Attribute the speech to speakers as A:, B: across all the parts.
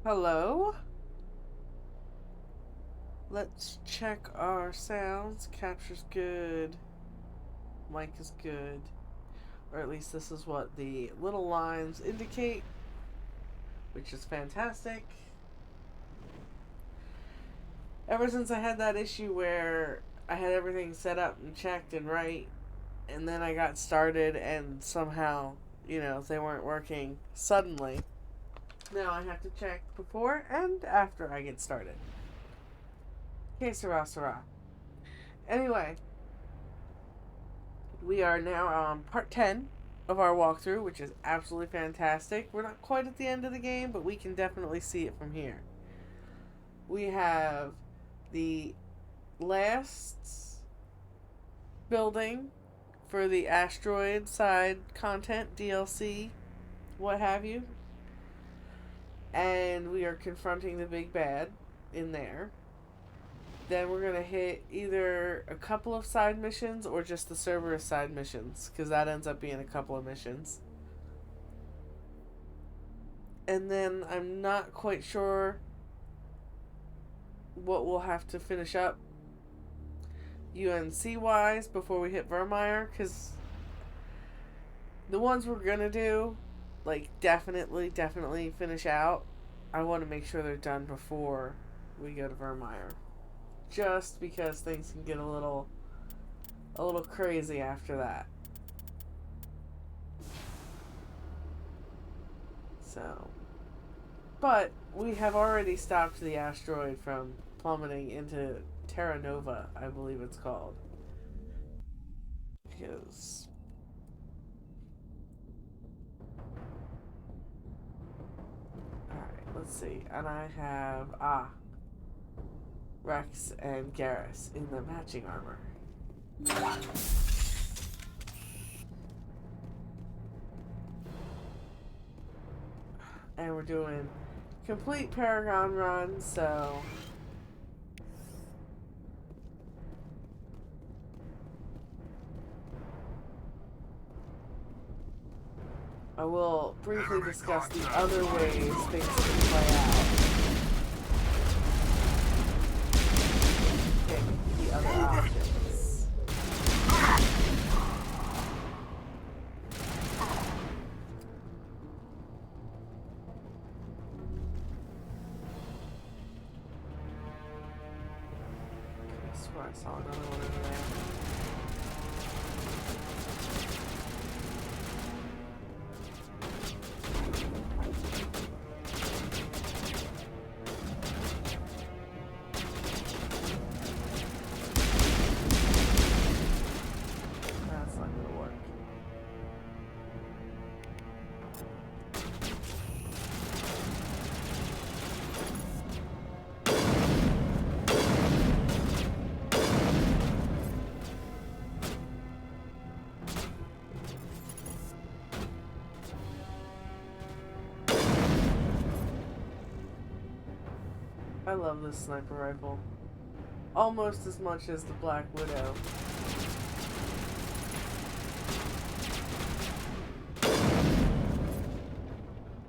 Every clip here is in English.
A: Hello? Let's check our sounds. Capture's good. Mic is good. Or at least this is what the little lines indicate, which is fantastic. Ever since I had that issue where I had everything set up and checked and right, and then I got started and somehow, they weren't working suddenly. Now I have to check before and after I get started. Que sera, sera. Anyway, we are now on part 10 of our walkthrough, which is absolutely fantastic. We're not quite at the end of the game, but we can definitely see it from here. We have the last building for the asteroid side content, DLC, what have you. And we are confronting the big bad in there. Then we're going to hit either a couple of side missions or just the Cerberus side missions, because that ends up being a couple of missions. And then I'm not quite sure what we'll have to finish up UNC-wise before we hit Vermeer, because the ones we're going to do, definitely finish out. I want to make sure they're done before we go to Vermeer. Just because things can get a little crazy after that. So, but we have already stopped the asteroid from plummeting into Terra Nova, I believe it's called. Because alright, let's see. And I have Rex and Garrus in the matching armor. And we're doing complete Paragon run, so I will briefly discuss the other ways things can play out. Pick the other options. I swear I saw another one over there. I love this sniper rifle. Almost as much as the Black Widow.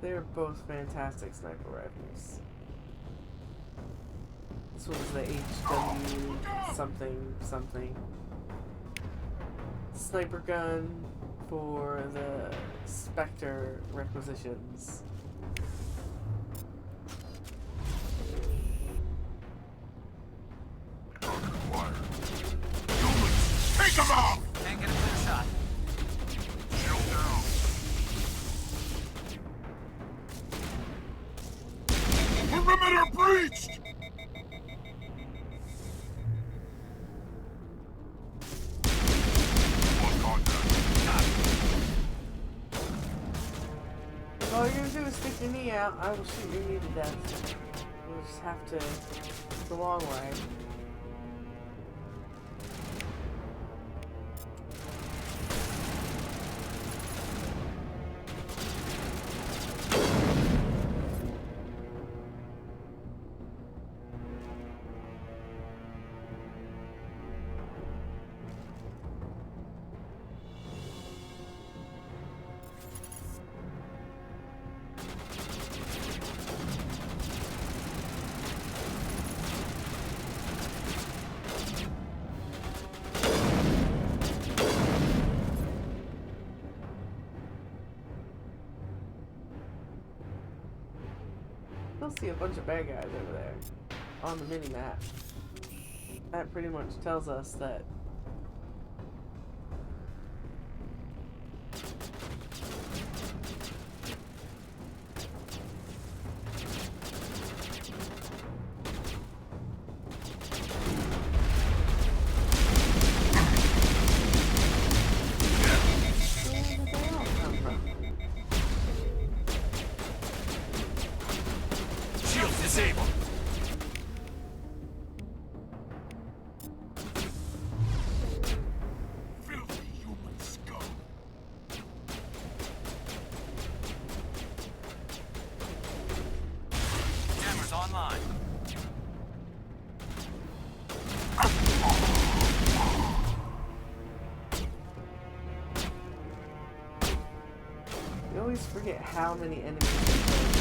A: They're both fantastic sniper rifles. This one's the HW something. Sniper gun for the Spectre requisitions.
B: Come on!
C: Can't get a clear shot.
B: Shield down. Perimeter breached! One contact.
A: If all you're gonna do is stick your knee out, I will shoot your knee to death. You'll just have to the long way. You'll see a bunch of bad guys over there on the mini map. That pretty much tells us that
C: disabled.
B: Filthy human scum.
C: Jammers online.
A: you always forget how many enemies there are.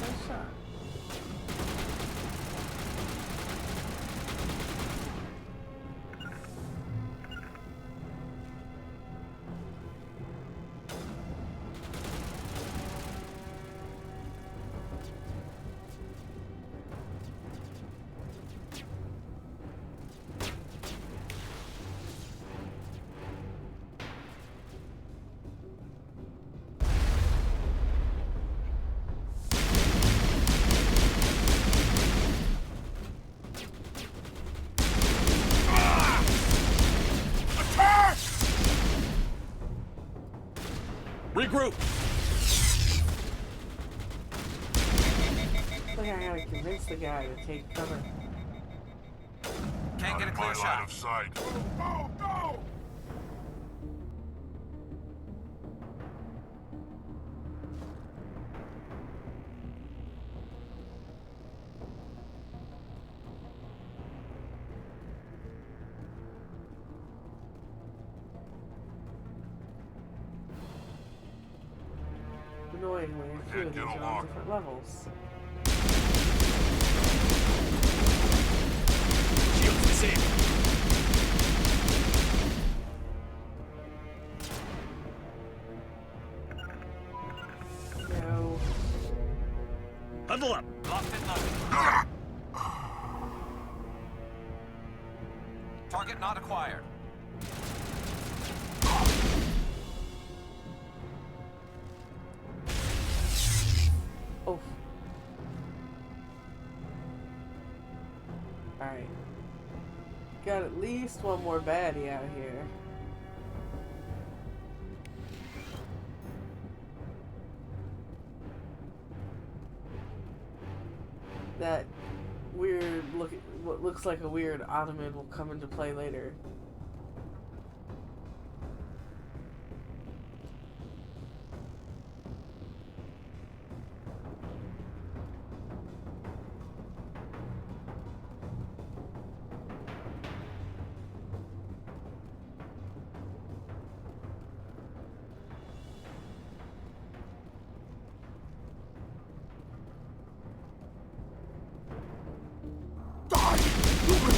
A: Nice shot.
B: Attack!
C: Regroup.
A: I think I gotta convince the guy to take cover.
C: Can't get a
B: Out of
C: clear
B: my line
C: shot.
B: of sight. Go, go!
A: Annoyingly, a few of these
B: get
A: are on
B: along.
A: different levels.
C: Shields disabled.
A: No.
C: Huddle up. Locked and loaded. Target not acquired.
A: Oh. Alright. Got at least one more baddie out here. That weird what looks like a weird ottoman will come into play later.
B: Die, human!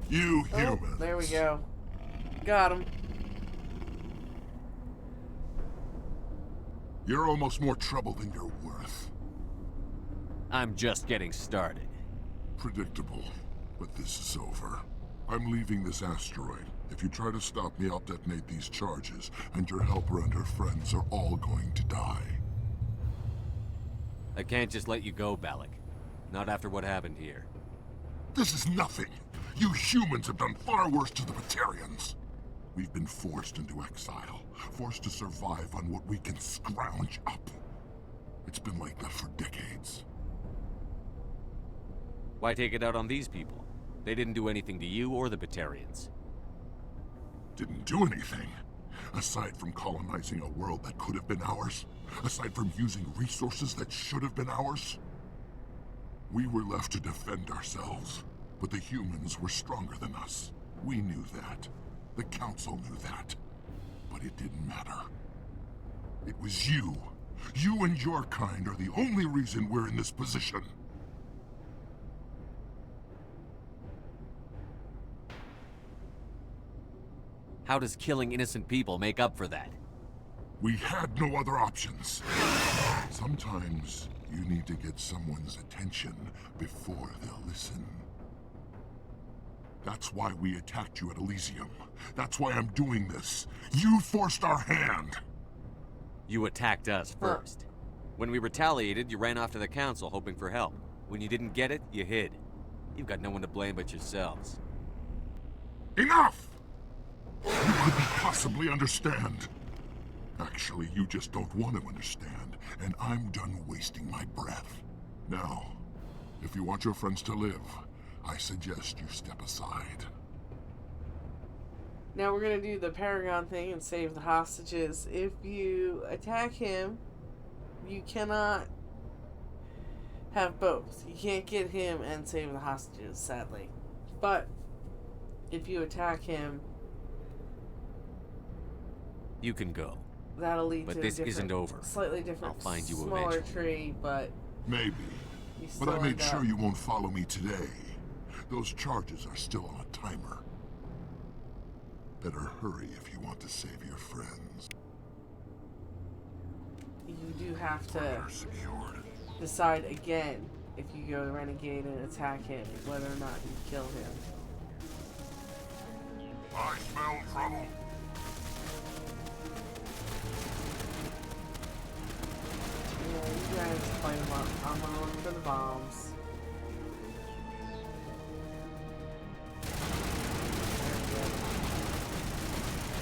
B: You
A: Oh,
B: humans.
A: there we go. Got him.
B: You're almost more trouble than you're worth.
C: I'm just getting started.
B: Predictable, but this is over. I'm leaving this asteroid. If you try to stop me, I'll detonate these charges, and your helper and her friends are all going to die.
C: I can't just let you go, Balak. Not after what happened here.
B: This is nothing. You humans have done far worse to the Batarians. We've been forced into exile, forced to survive on what we can scrounge up. It's been like that for decades.
C: Why take it out on these people? They didn't do anything to you or the Batarians.
B: Didn't do anything. Aside from colonizing a world that could have been ours. Aside from using resources that should have been ours. We were left to defend ourselves. But the humans were stronger than us. We knew that. The Council knew that. But it didn't matter. It was you. You and your kind are the only reason we're in this position.
C: How does killing innocent people make up for that?
B: We had no other options. Sometimes you need to get someone's attention before they'll listen. That's why we attacked you at Elysium. That's why I'm doing this. You forced our hand.
C: You attacked us first. When we retaliated, you ran off to the Council hoping for help. When you didn't get it, you hid. You've got no one to blame but yourselves.
B: Enough! You couldn't possibly understand. Actually, you just don't want to understand, and I'm done wasting my breath. Now, if you want your friends to live, I suggest you step aside.
A: Now we're gonna do the Paragon thing and save the hostages. If you attack him, you cannot have both. You can't get him and save the hostages, sadly. But if you attack him,
C: You can go.
A: that'll lead
C: But
A: to
C: this
A: a different,
C: isn't over.
A: slightly different,
C: I'll find you
A: smaller
C: eventually.
A: tree, but
B: Maybe.
A: you
B: But
A: still
B: I made
A: end
B: sure
A: up.
B: you won't follow me today. Those charges are still on a timer. Better hurry if you want to save your friends.
A: You do have to
B: They're secured.
A: decide again if you go to Renegade and attack him, whether or not you kill him.
B: I smell trouble.
A: Yeah, you guys fight him up. I'm gonna look for the bombs.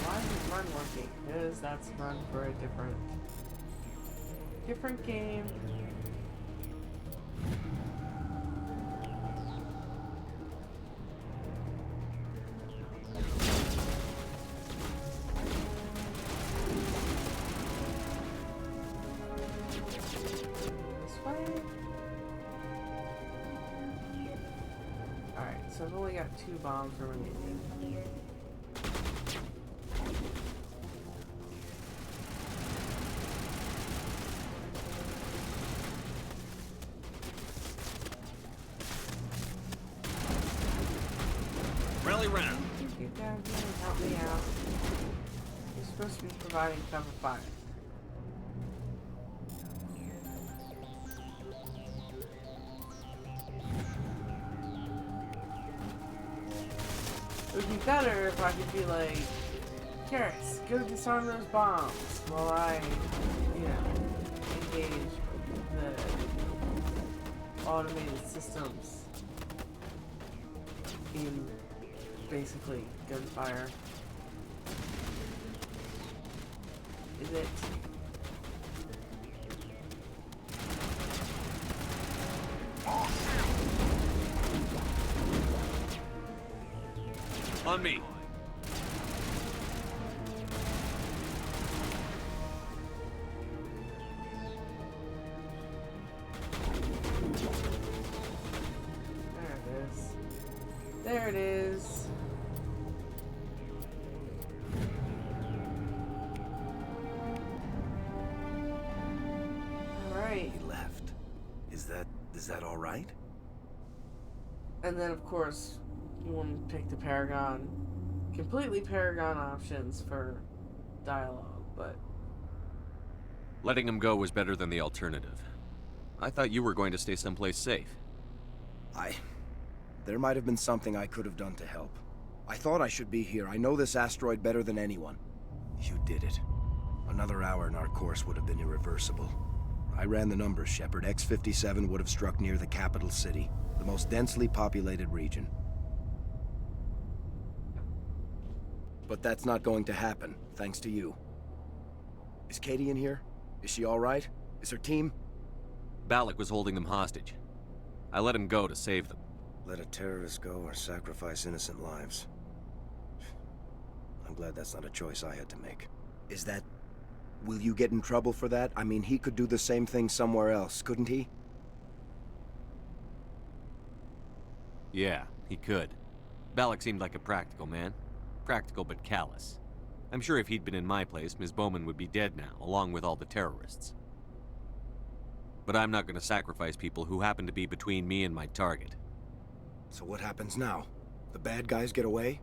A: Why is run working? Because that's run for a different game. This way. Alright, so I've only got 2 bombs remaining.
C: Rally round.
A: Get down here and help me out. You're supposed to be providing cover fire. It would be better if I could be like, Karis, go disarm those bombs while I, engage the automated systems in basically gunfire. Is it?
C: On me.
A: There it is. There it is. Alright.
D: He left. Is that all right?
A: And then, of course, you want to pick the Paragon. Completely Paragon options for dialogue, but
C: Letting him go was better than the alternative. I thought you were going to stay someplace safe.
D: There might have been something I could have done to help. I thought I should be here. I know this asteroid better than anyone. You did it. Another hour and our course would have been irreversible. I ran the numbers, Shepard. X-57 would have struck near the capital city, the most densely populated region. But that's not going to happen, thanks to you. Is Katie in here? Is she all right? Is her team?
C: Balak was holding them hostage. I let him go to save them.
D: Let a terrorist go or sacrifice innocent lives. I'm glad that's not a choice I had to make. Is that... Will you get in trouble for that? I mean, he could do the same thing somewhere else, couldn't he?
C: Yeah, he could. Balak seemed like a practical man. Practical but callous. I'm sure if he'd been in my place, Ms. Bowman would be dead now, along with all the terrorists. But I'm not going to sacrifice people who happen to be between me and my target.
D: So what happens now? The bad guys get away?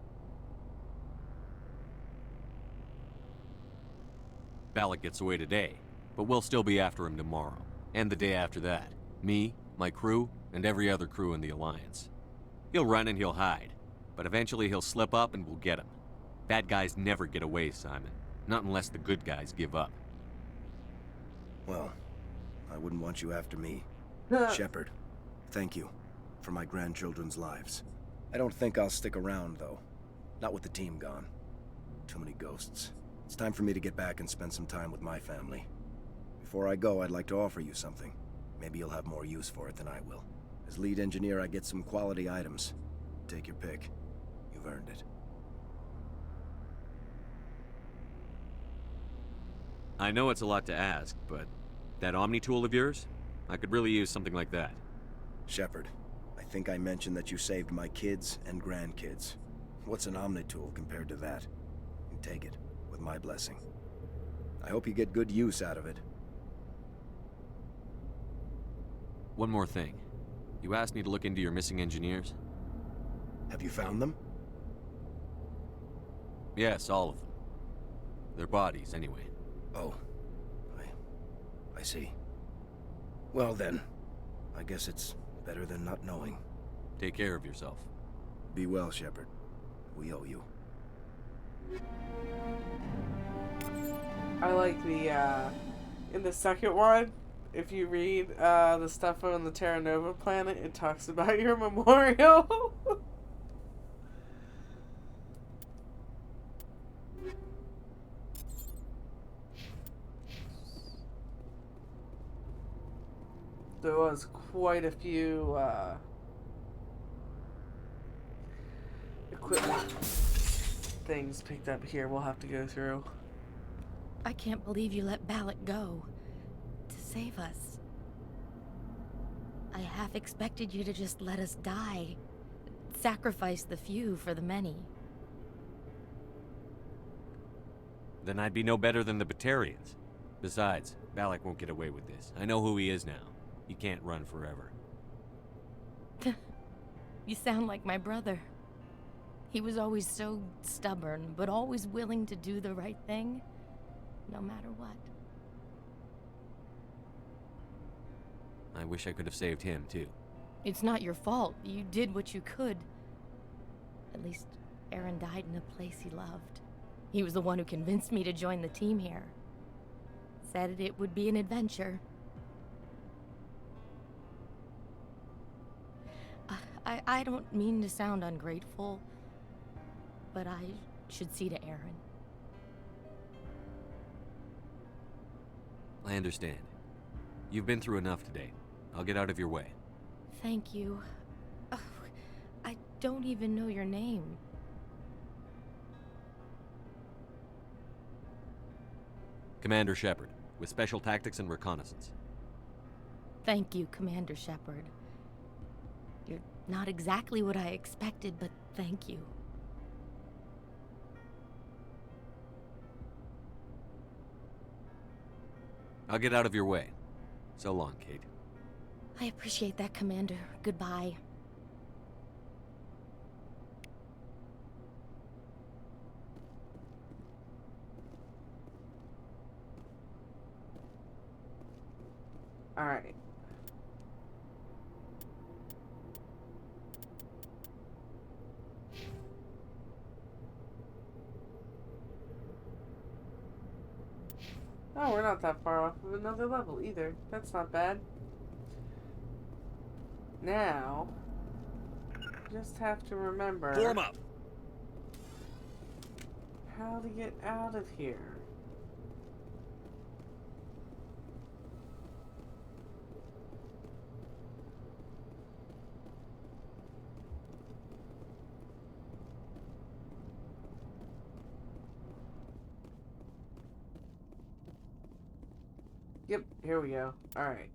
C: Balak gets away today, but we'll still be after him tomorrow, and the day after that. Me, my crew, and every other crew in the Alliance. He'll run and he'll hide, but eventually he'll slip up and we'll get him. Bad guys never get away, Simon. Not unless the good guys give up.
D: Well, I wouldn't want you after me. Shepard, thank you for my grandchildren's lives. I don't think I'll stick around, though. Not with the team gone. Too many ghosts. It's time for me to get back and spend some time with my family. Before I go, I'd like to offer you something. Maybe you'll have more use for it than I will. As lead engineer, I get some quality items. Take your pick. You've earned it.
C: I know it's a lot to ask, but that Omni tool of yours? I could really use something like that.
D: Shepard, I think I mentioned that you saved my kids and grandkids. What's an Omni tool compared to that? You take it, with my blessing. I hope you get good use out of it.
C: One more thing. You asked me to look into your missing engineers?
D: Have you found them?
C: Yes, all of them. Their bodies, anyway.
D: Oh. I see. Well then, I guess it's better than not knowing.
C: Take care of yourself.
D: Be well, Shepard. We owe you.
A: I like the, in the second one, if you read the stuff on the Terra Nova planet, it talks about your memorial. There was quite a few equipment things picked up here we'll have to go through.
E: I can't believe you let Balak go to save us. I half expected you to just let us die, sacrifice the few for the many.
C: Then I'd be no better than the Batarians. Besides, Balak won't get away with this. I know who he is now. He can't run forever.
E: You sound like my brother. He was always so stubborn, but always willing to do the right thing, no matter what.
C: I wish I could have saved him, too.
E: It's not your fault. You did what you could. At least, Aaron died in a place he loved. He was the one who convinced me to join the team here. Said it would be an adventure. I don't mean to sound ungrateful, but I should see to Aaron.
C: I understand. You've been through enough today. I'll get out of your way.
E: Thank you. Oh, I don't even know your name.
C: Commander Shepard, with Special Tactics and Reconnaissance.
E: Thank you, Commander Shepard. You're not exactly what I expected, but thank you.
C: I'll get out of your way. So long, Kate.
E: I appreciate that, Commander. Goodbye.
A: Alright. Oh, we're not that far off of another level either. That's not bad. Now, just have to remember
C: Form up!
A: how to get out of here. Yep, here we go. Alright.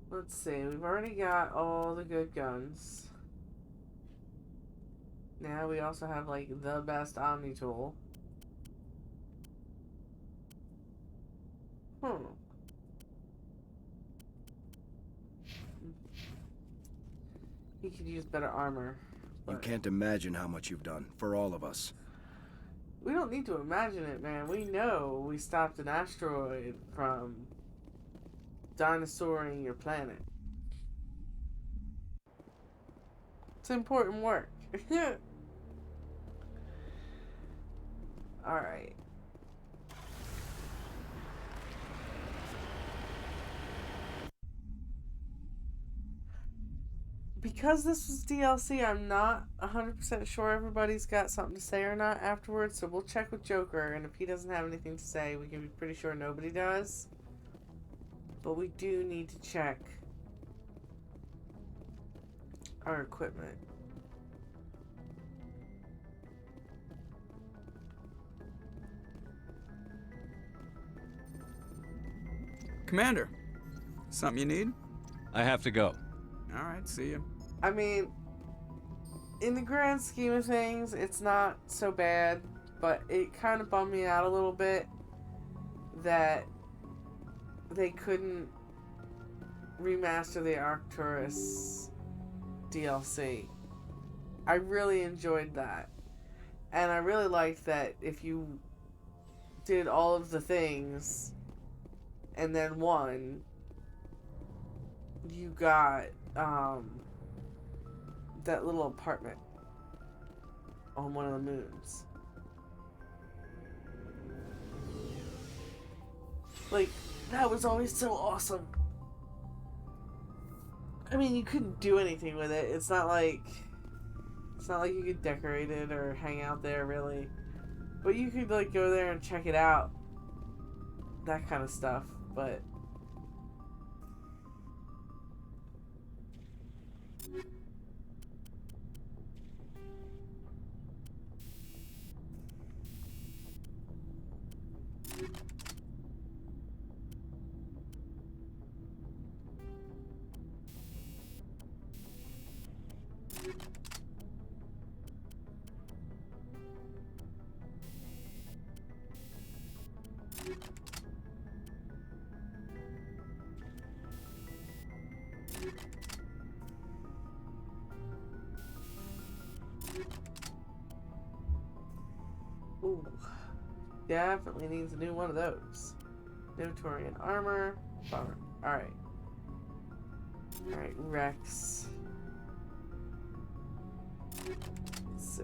A: Let's see, we've already got all the good guns. Now we also have like the best Omni tool. He could use better armor.
D: You can't imagine how much you've done, for all of us.
A: We don't need to imagine it, man. We know we stopped an asteroid from dinosauring your planet. It's important work. Alright. Because this was DLC, I'm not 100% sure everybody's got something to say or not afterwards, so we'll check with Joker, and if he doesn't have anything to say, we can be pretty sure nobody does. But we do need to check our equipment.
F: Commander, something you need?
C: I have to go.
F: All right, see you.
A: I mean, in the grand scheme of things, it's not so bad, but it kind of bummed me out a little bit that they couldn't remaster the Arcturus DLC. I really enjoyed that. And I really liked that if you did all of the things and then won, you got that little apartment on one of the moons. Like, that was always so awesome. I mean, you couldn't do anything with it. It's not like you could decorate it or hang out there, really. But you could, like, go there and check it out. That kind of stuff. But ooh, definitely needs a new one of those. Notorian armor. Bummer. Alright. Alright, Rex. Let's see.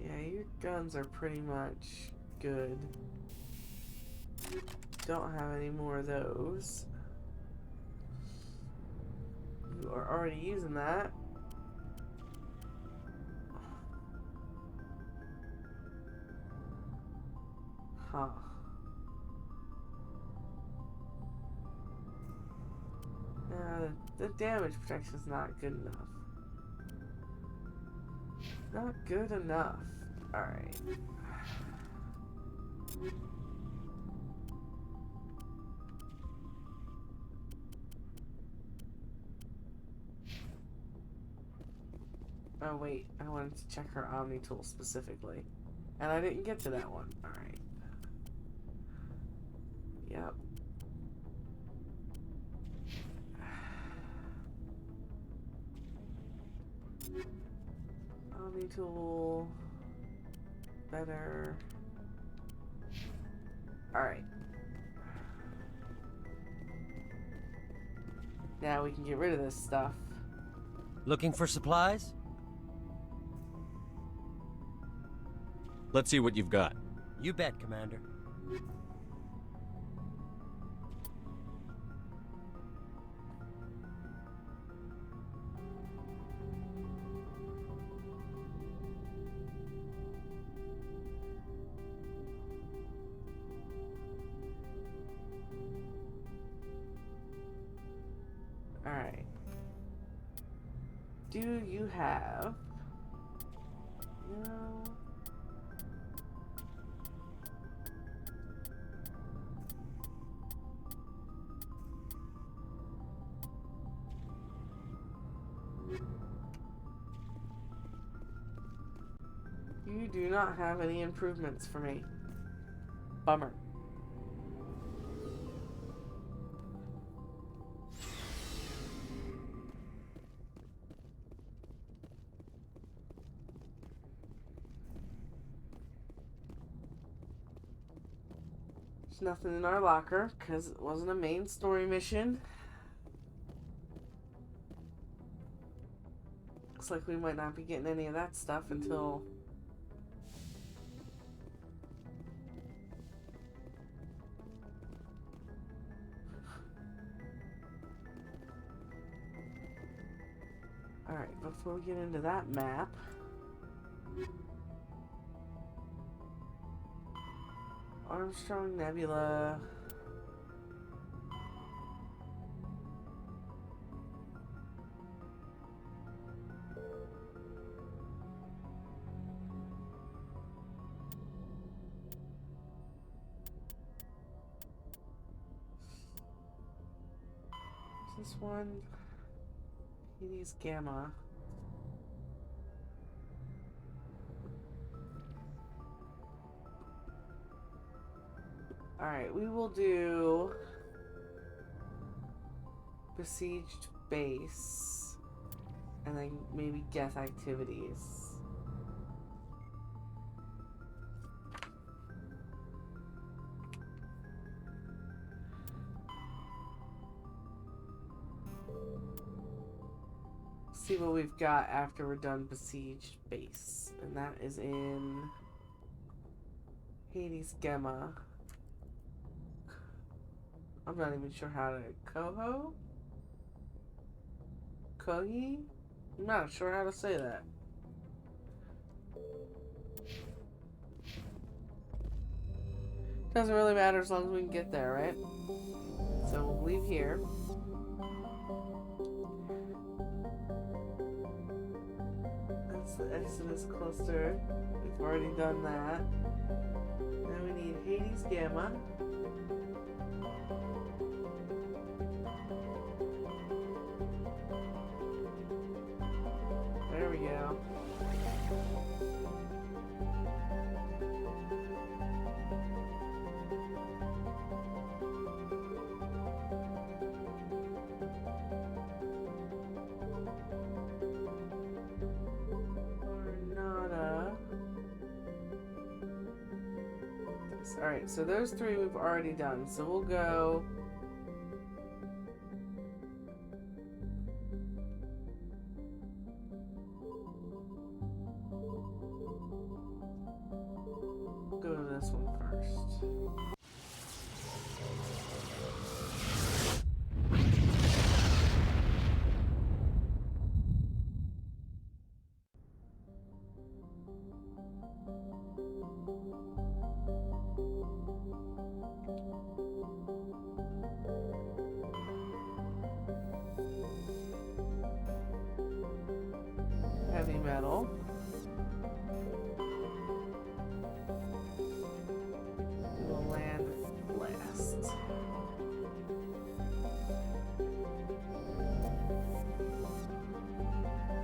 A: Yeah, your guns are pretty much good. Don't have any more of those. You are already using that. Huh. The damage protection is not good enough. Not good enough. Alright. Oh wait, I wanted to check her Omni tool specifically. And I didn't get to that one. Alright. Yep. Omni tool. Better. Alright. Now we can get rid of this stuff.
G: Looking for supplies?
C: Let's see what you've got.
G: You bet, Commander.
A: Alright. Do you have... No. You do not have any improvements for me. Bummer. There's nothing in our locker because it wasn't a main story mission. Looks like we might not be getting any of that stuff until... Alright, before we get into that map... Armstrong Nebula... This one, Hades Gamma. Alright, we will do Besieged Base and then maybe Geth Activities. See what we've got after we're done Besieged Base, and that is in Hades Gamma. I'm not even sure how to Kohi? I'm not sure how to say that. Doesn't really matter as long as we can get there, right? So we'll leave here. The Exodus cluster. We've already done that. Now we need Hades Gamma. There we go. Alright, so those three we've already done. So we'll go... We'll go to this one first. Heavy metal. We will land last.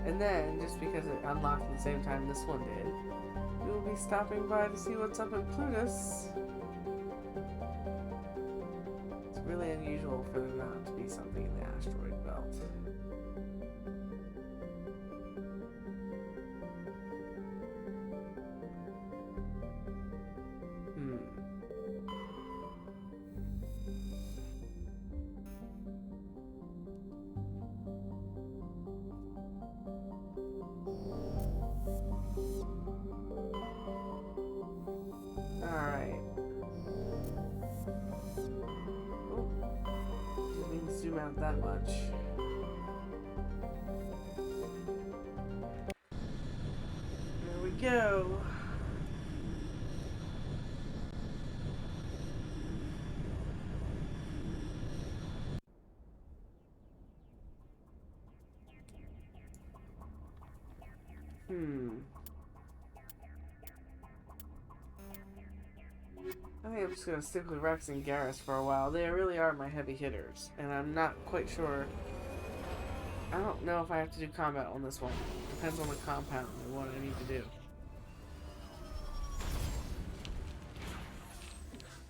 A: And then, just because it unlocked at the same time this one did, we will be stopping by to see what's up in Plutus. It's really unusual for there not to be something in the asteroid belt. Alright. Didn't even zoom out that much. There we go. I think I'm just gonna stick with Rex and Garrus for a while. They really are my heavy hitters, and I'm not quite sure. I don't know if I have to do combat on this one. Depends on the compound and what I need to do.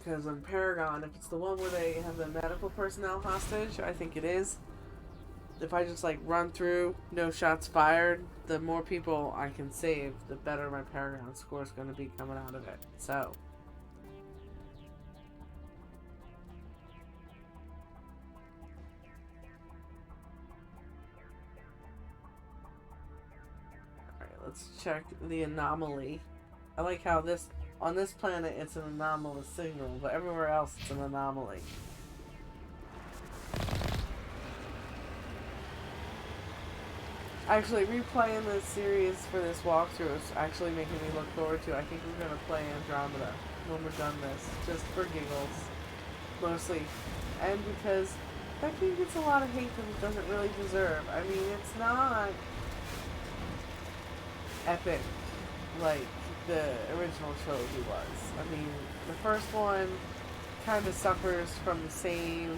A: Because on Paragon, if it's the one where they have the medical personnel hostage, I think it is. If I just like run through, no shots fired, the more people I can save, the better my Paragon score is going to be coming out of it. So. Alright, let's check the anomaly. I like how on this planet it's an anomalous signal, but everywhere else it's an anomaly. Actually, replaying this series for this walkthrough is actually making me look forward to. I think we're going to play Andromeda when we're done this, just for giggles, mostly. And because that game gets a lot of hate that it doesn't really deserve. I mean, it's not epic like the original trilogy was. I mean, the first one kind of suffers from the same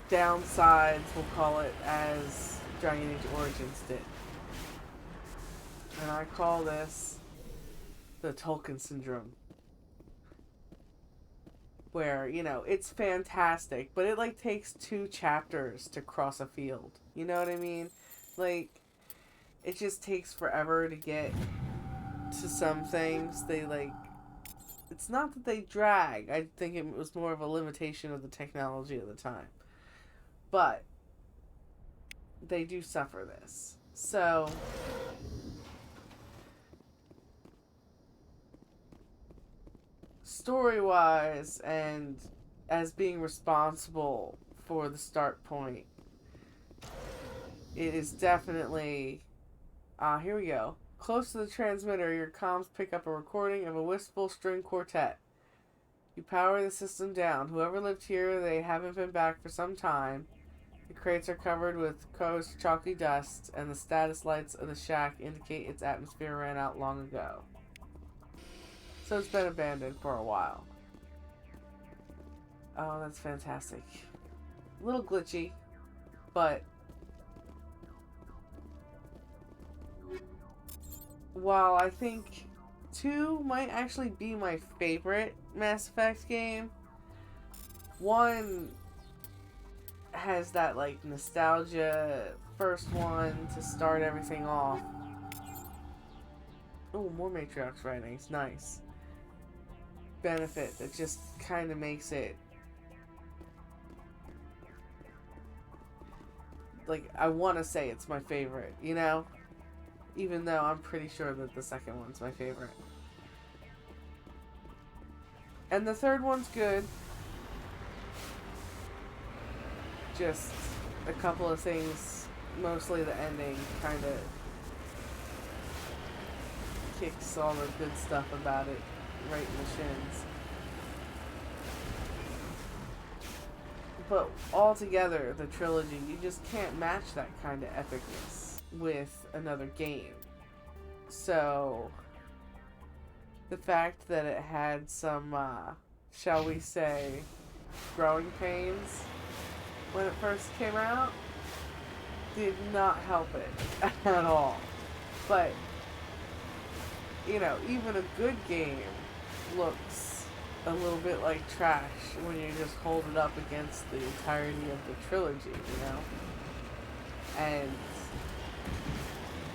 A: downsides, we'll call it, as Dragon Age Origins did. And I call this the Tolkien syndrome. Where, you know, it's fantastic, but it like takes 2 chapters to cross a field. You know what I mean? Like, it just takes forever to get to some things. They like, it's not that they drag. I think it was more of a limitation of the technology at the time. But they do suffer this. So story-wise and as being responsible for the start point, it is definitely here we go. Close to the transmitter, your comms pick up a recording of a wistful string quartet. You power the system down. Whoever lived here, they haven't been back for some time. The crates are covered with coarse, chalky dust, and the status lights of the shack indicate its atmosphere ran out long ago. So it's been abandoned for a while. Oh, that's fantastic. A little glitchy, but while I think 2 might actually be my favorite Mass Effect game, 1 has that like nostalgia first one to start everything off. Oh, more matriarchs writings, nice. Benefit that just kind of makes it like I want to say it's my favorite, you know, even though I'm pretty sure that the second one's my favorite, and the third one's good. Just a couple of things, mostly the ending, kind of kicks all the good stuff about it right in the shins. But altogether, the trilogy, you just can't match that kind of epicness with another game. So the fact that it had some, shall we say, growing pains when it first came out did not help it at all. But, you know, even a good game looks a little bit like trash when you just hold it up against the entirety of the trilogy, you know? And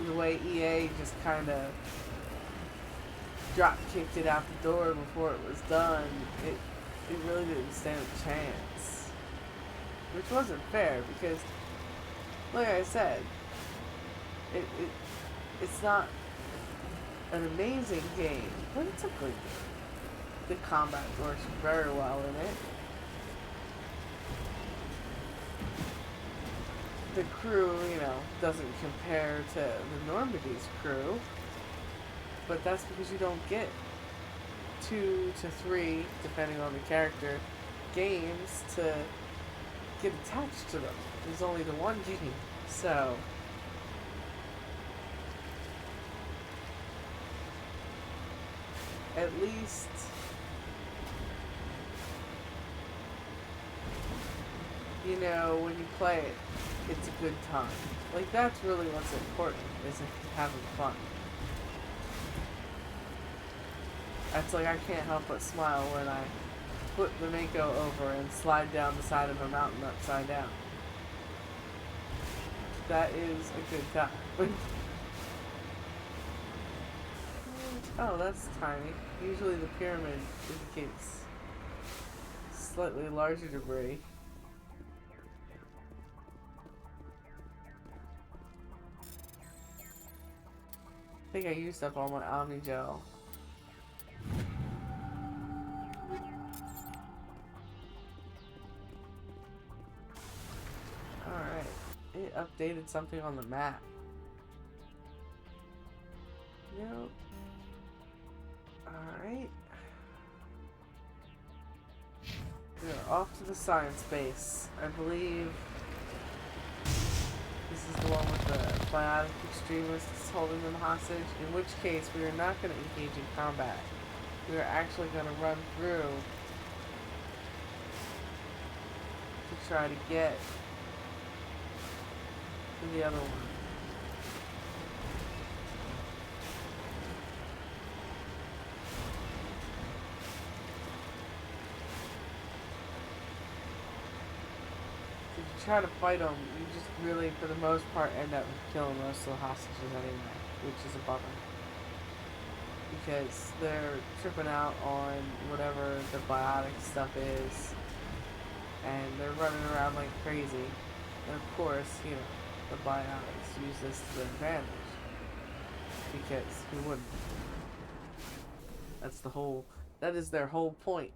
A: the way EA just kind of drop-kicked it out the door before it was done, it really didn't stand a chance. Which wasn't fair, because, like I said, it's not an amazing game, but it's a good game. The combat works very well in it. The crew, you know, doesn't compare to the Normandy's crew, but that's because you don't get 2 to 3, depending on the character, games to get attached to them. There's only the one game, so at least you know, when you play it, it's a good time. Like, that's really what's important, is having fun. It's like I can't help but smile when I put the Mako over and slide down the side of a mountain upside down. That is a good time. Oh, that's tiny. Usually the pyramid indicates slightly larger debris. I think I used up all my Omni Gel. Alright. It updated something on the map. Nope. Alright. We're off to the science base. I believe this is the one with the biotic extremists holding them hostage, in which case we are not going to engage in combat. We are actually going to run through to try to get to the other one. Try to fight them, you just really, for the most part, end up killing most of the hostages anyway, which is a bummer. Because they're tripping out on whatever the biotic stuff is, and they're running around like crazy. And of course, you know, the biotics use this to their advantage. Because who wouldn't? That is their whole point.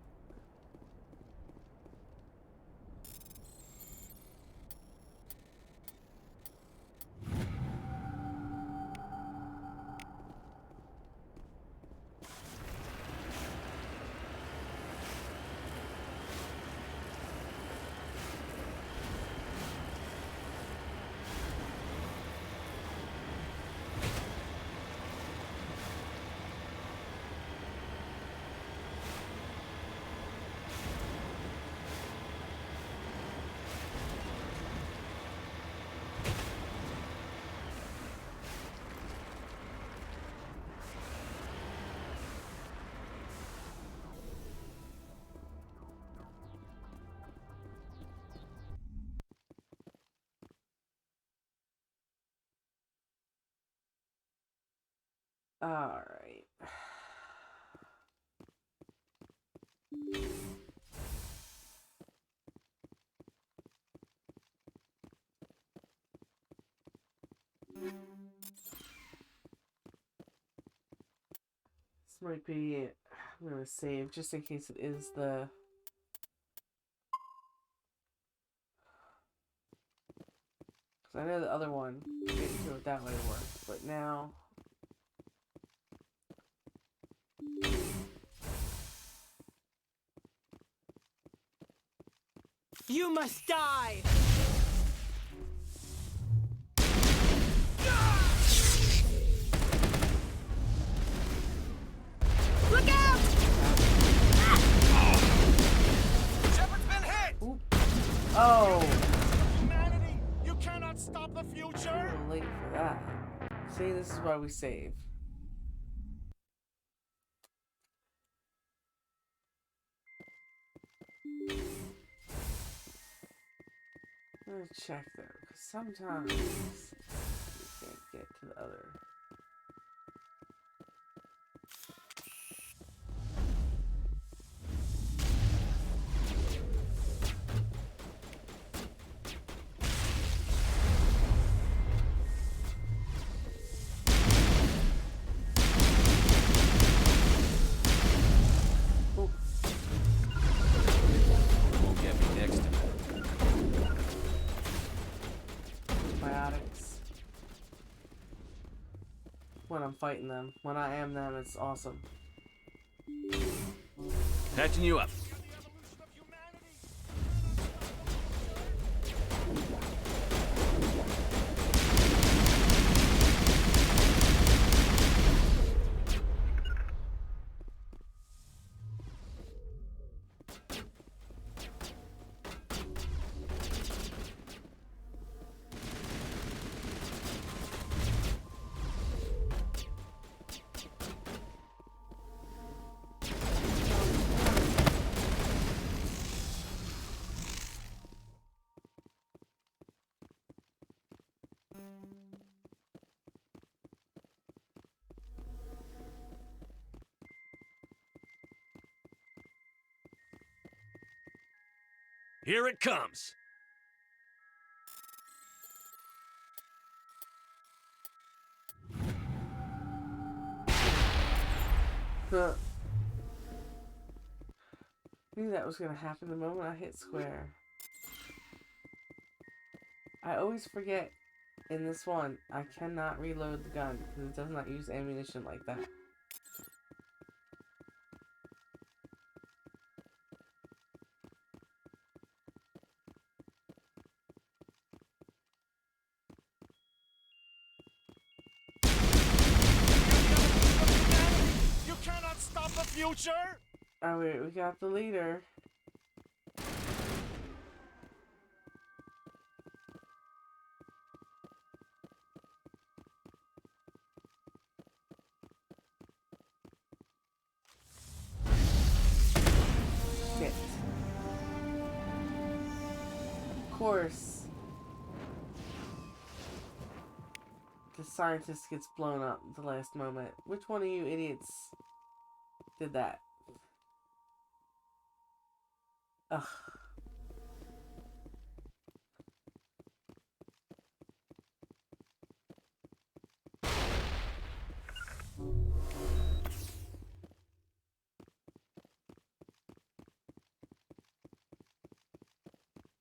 A: Alright. This might be... I'm gonna save just in case it is the... Because I know the other one didn't do it that way to work, but now...
H: You must die! Look out!
D: Shepard's been hit!
A: Oop. Oh!
H: Humanity, you cannot stop the future!
A: A little late for that. See, this is why we save. I'm gonna check though, because sometimes you can't get to the other. Oh.
C: Won't get me next time.
A: Biotics. When I'm fighting them. When I am them, it's awesome.
C: Patching you up.
I: Here it comes.
A: Huh. Knew that was gonna happen the moment I hit square. I always forget in this one I cannot reload the gun because it does not use ammunition like that.
H: You cannot stop the future!
A: Oh wait, we got the leader. Shit. Of course. The scientist gets blown up at the last moment. Which one of you idiots did that? Ugh.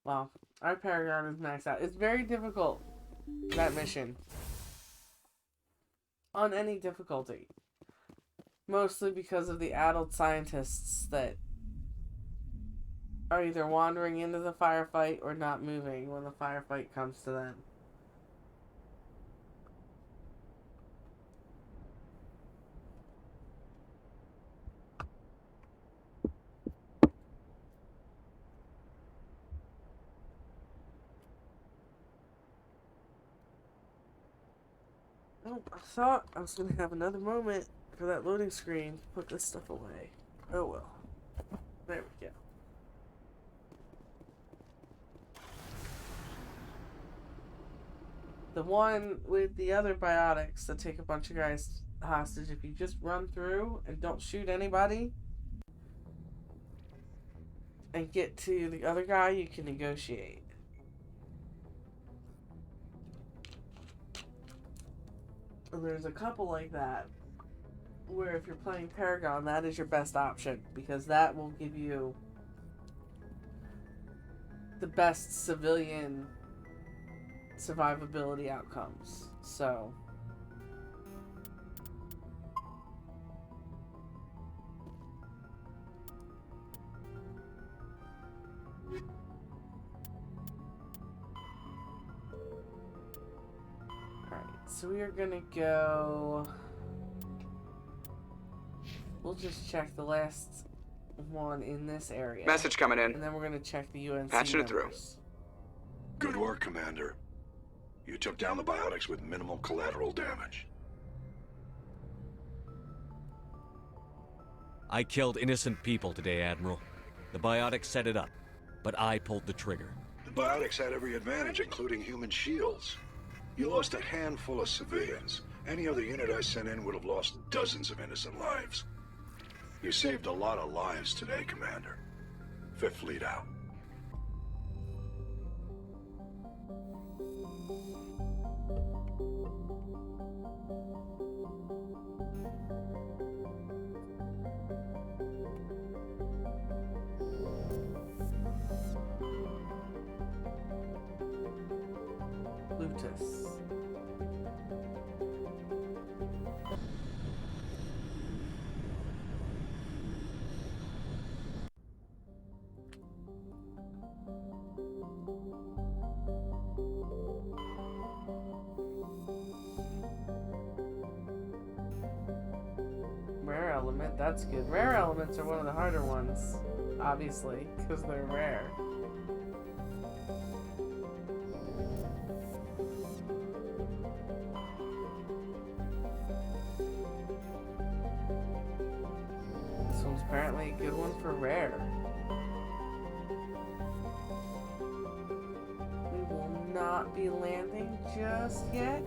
A: Wow. Our Paragon is maxed out. It's very difficult, that mission. On any difficulty. Mostly because of the adult scientists that are either wandering into the firefight or not moving when the firefight comes to them. Oh, I thought I was going to have another moment for that loading screen to put this stuff away. Oh well. There we go. The one with the other biotics that take a bunch of guys hostage, if you just run through and don't shoot anybody and get to the other guy, you can negotiate. And there's a couple like that where if you're playing Paragon, that is your best option because that will give you the best civilian survivability outcomes. So alright, so we are gonna go. We'll just check the last one in this area.
F: Message coming in.
A: And then we're gonna check the UNC
F: Patching it through.
A: numbers.
J: Good work, Commander. You took down the biotics with minimal collateral damage.
C: I killed innocent people today, Admiral. The biotics set it up, but I pulled the trigger.
J: The biotics had every advantage, including human shields. You lost a handful of civilians. Any other unit I sent in would have lost dozens of innocent lives. You saved a lot of lives today, Commander. Fifth Fleet out.
A: Lutus. Rare element, that's good. Rare elements are one of the harder ones, obviously, because they're rare. This one's apparently a good one for rare. We will not be landing just yet.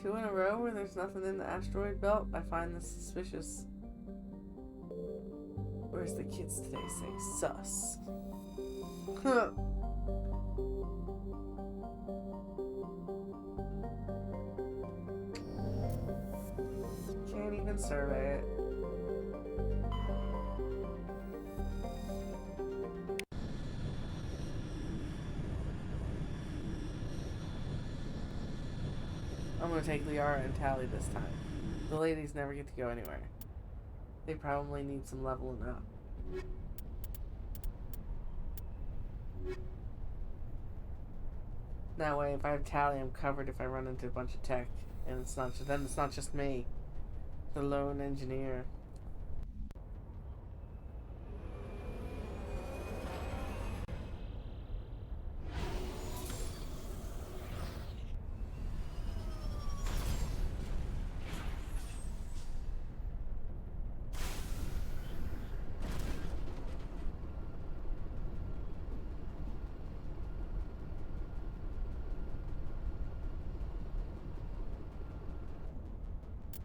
A: 2 in a row where there's nothing in the asteroid belt? I find this suspicious. Where's the kids today say sus? Huh. Can't even survey it. I'm gonna take Liara and Tally this time. The ladies never get to go anywhere. They probably need some leveling up. That way, if I have Tally, I'm covered if I run into a bunch of tech, and then it's not just me, the lone engineer.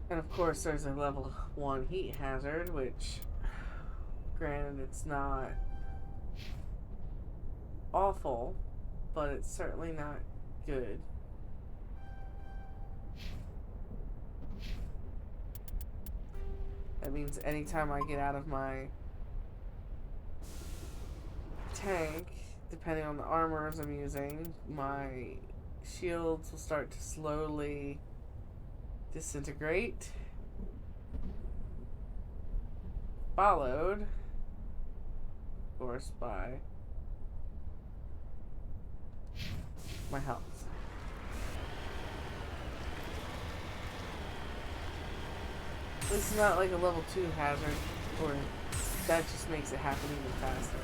A: And of course, there's a level 1 heat hazard, which, granted, it's not awful, but it's certainly not good. That means anytime I get out of my tank, depending on the armors I'm using, my shields will start to slowly disintegrate, followed, of course, by my health. This is not like a level 2 hazard, or that just makes it happen even faster.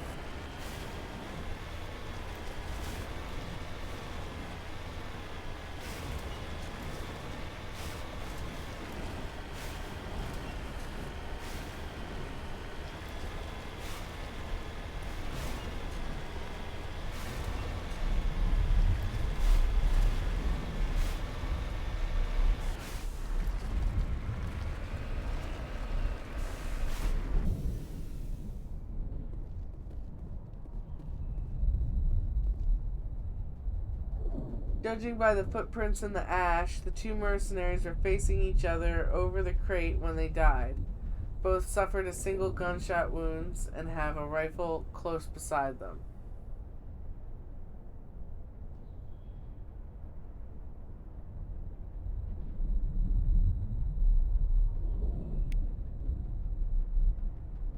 A: Judging by the footprints in the ash, the 2 mercenaries were facing each other over the crate when they died. Both suffered a single gunshot wounds and have a rifle close beside them.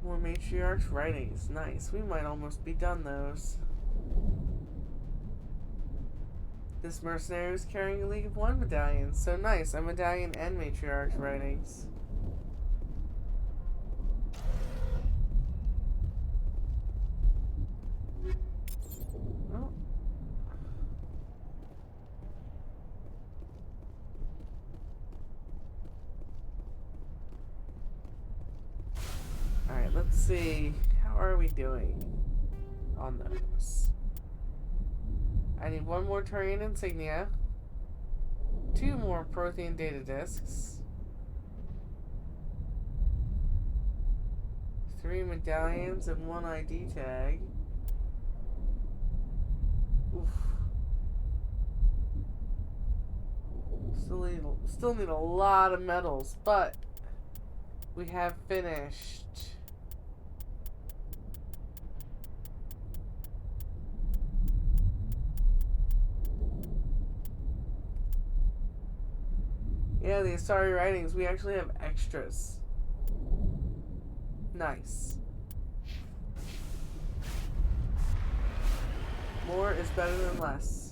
A: More matriarch's writings. Nice. We might almost be done those. This mercenary was carrying a League of One medallion. So nice, a medallion and matriarch's writings. Oh. Alright, let's see. How are we doing on those? I need 1 more Turian insignia, 2 more Prothean data discs, 3 medallions, and 1 ID tag. Oof. Still need a lot of medals, but we have finished. Yeah, the Asari writings, we actually have extras. Nice. More is better than less.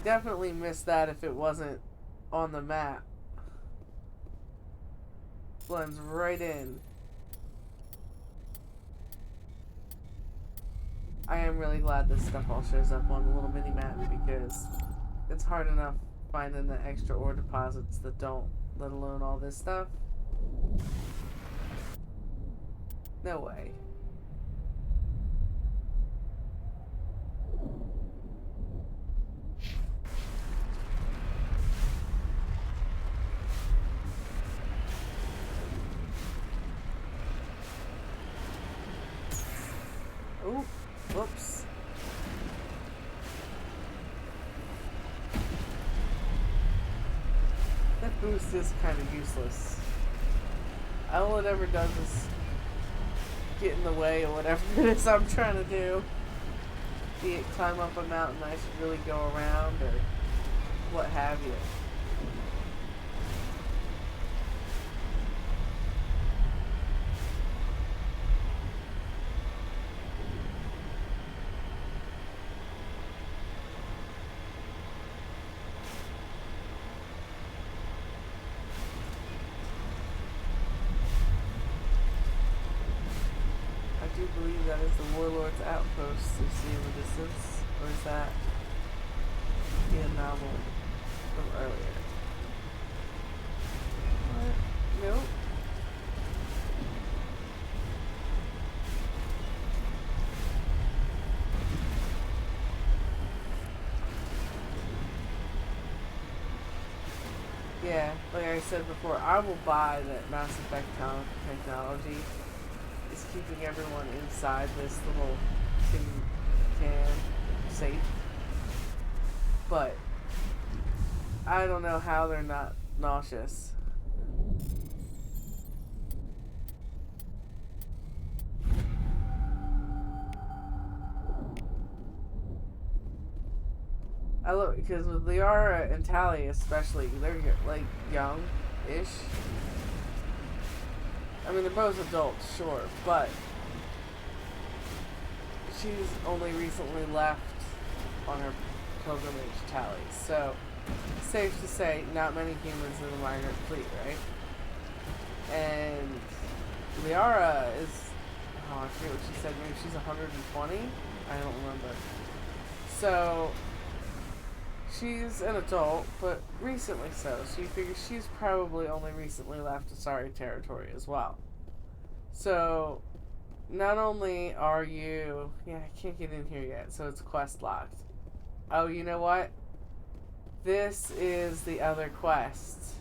A: definitely miss that if it wasn't on the map. Blends right in. I am really glad this stuff all shows up on the little mini map because it's hard enough finding the extra ore deposits that don't, let alone all this stuff. No way. Ooh, whoops. That boost is kind of useless. All it ever does is get in the way of whatever it is I'm trying to do. Be it climb up a mountain I should really go around or what have you. I do believe that is the Warlord's outpost you see in the distance, or is that the anomaly from earlier? What? Nope. Yeah, like I said before, I will buy that Mass Effect technology is keeping everyone inside this little tin can safe. But I don't know how they're not nauseous. I look because with Liara and Tali especially, they're like young-ish. I mean, they're both adults, sure, but she's only recently left on her pilgrimage, Tali. So, safe to say, not many humans in the Migrant Fleet, right? And Liara is, oh, I forget what she said, maybe she's 120? I don't remember. So, she's an adult, but recently so. So you figure she's probably only recently left Asari territory as well. So, not only are you... Yeah, I can't get in here yet, so it's quest locked. Oh, you know what? This is the other quest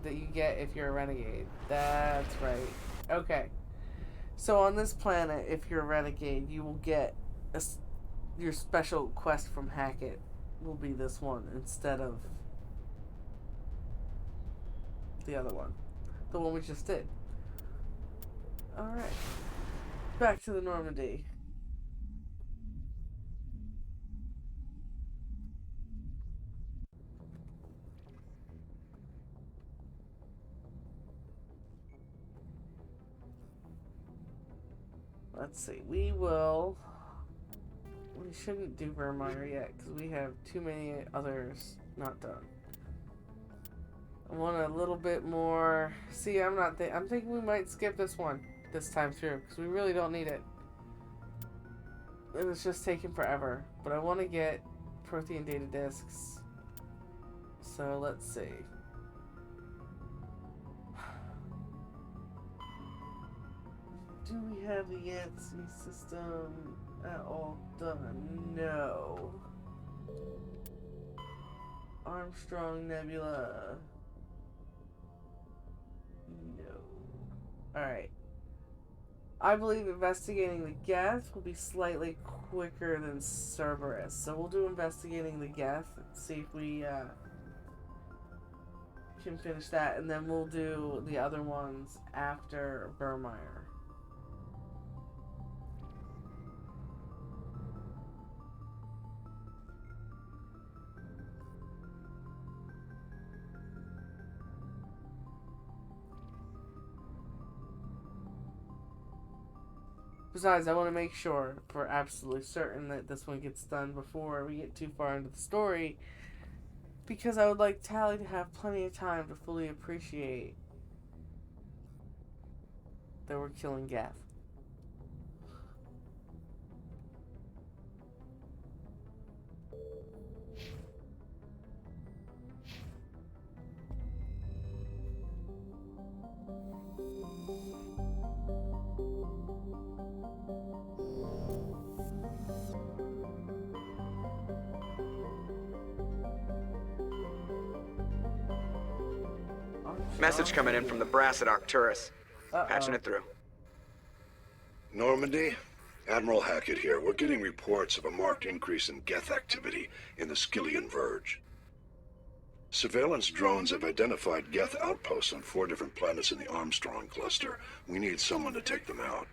A: that you get if you're a renegade. That's right. Okay. So on this planet, if you're a renegade, you will get your special quest from Hackett will be this one instead of the other one. The one we just did. Alright. Back to the Normandy. Let's see. We shouldn't do Vermeer yet because we have too many others not done. I want a little bit more. See, I'm thinking we might skip this one this time through because we really don't need it. It was just taking forever. But I want to get Prothean data disks. So let's see. Do we have the Yancey system at all done? No. Armstrong Nebula. No. Alright. I believe investigating the Geth will be slightly quicker than Cerberus. So we'll do investigating the Geth. See if we can finish that. And then we'll do the other ones after Vermeer. Besides, I want to make sure, for absolutely certain, that this one gets done before we get too far into the story, Because I would like Tally to have plenty of time to fully appreciate that we're killing Geth.
I: Message coming in from the brass at Arcturus. Patching it through.
J: Normandy? Admiral Hackett here. We're getting reports of a marked increase in Geth activity in the Skyllian Verge. Surveillance drones have identified Geth outposts on 4 different planets in the Armstrong cluster. We need someone to take them out.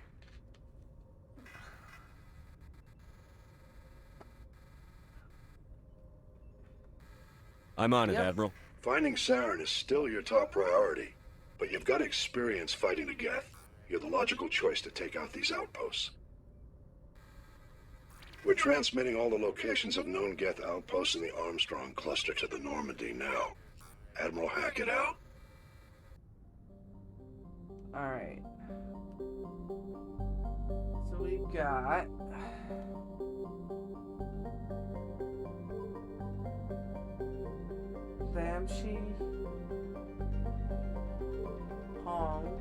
C: I'm on it, Admiral.
J: Finding Saren is still your top priority, but you've got experience fighting the Geth. You're the logical choice to take out these outposts. We're transmitting all the locations of known Geth outposts in the Armstrong cluster to the Normandy now. Admiral Hackett out.
A: Alright. So we've got... Banshee, Hong,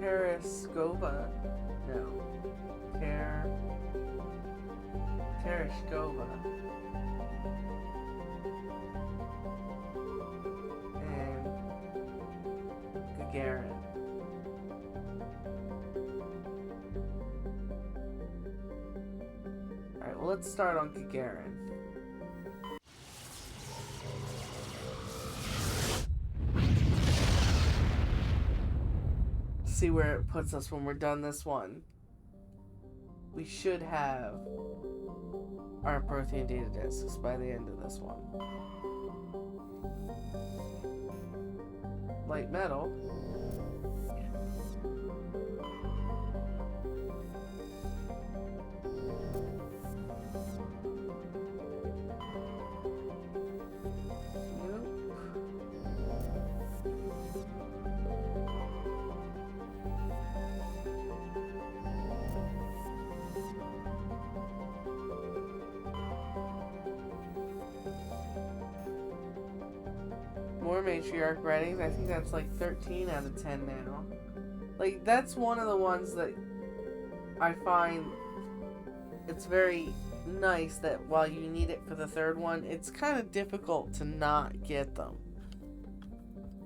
A: Periscova, no, Tereshkova, and Gagarin. Alright, well, let's start on Gagarin. See where it puts us when we're done this one. We should have our Prothean data disks by the end of this one. Light metal. More matriarch writings. I think that's like 13 out of 10 now. Like, that's one of the ones that I find it's very nice that while you need it for the third one, it's kind of difficult to not get them.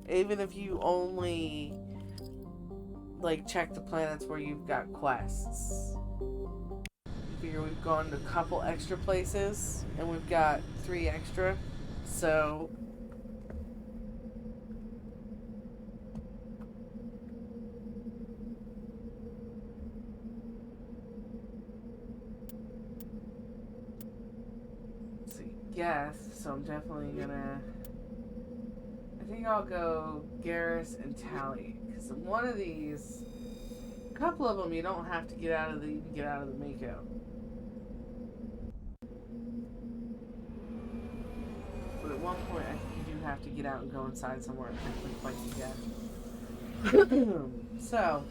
A: Even if you only like check the planets where you've got quests. Figure we've gone to a couple extra places and we've got 3 extra, so Geth, so I'm definitely gonna, I think I'll go Garrus and Tally, because one of these, a couple of them you don't have to get out of the, you can get out of the Mako. But at one point I think you do have to get out and go inside somewhere and actually fight the Geth. So,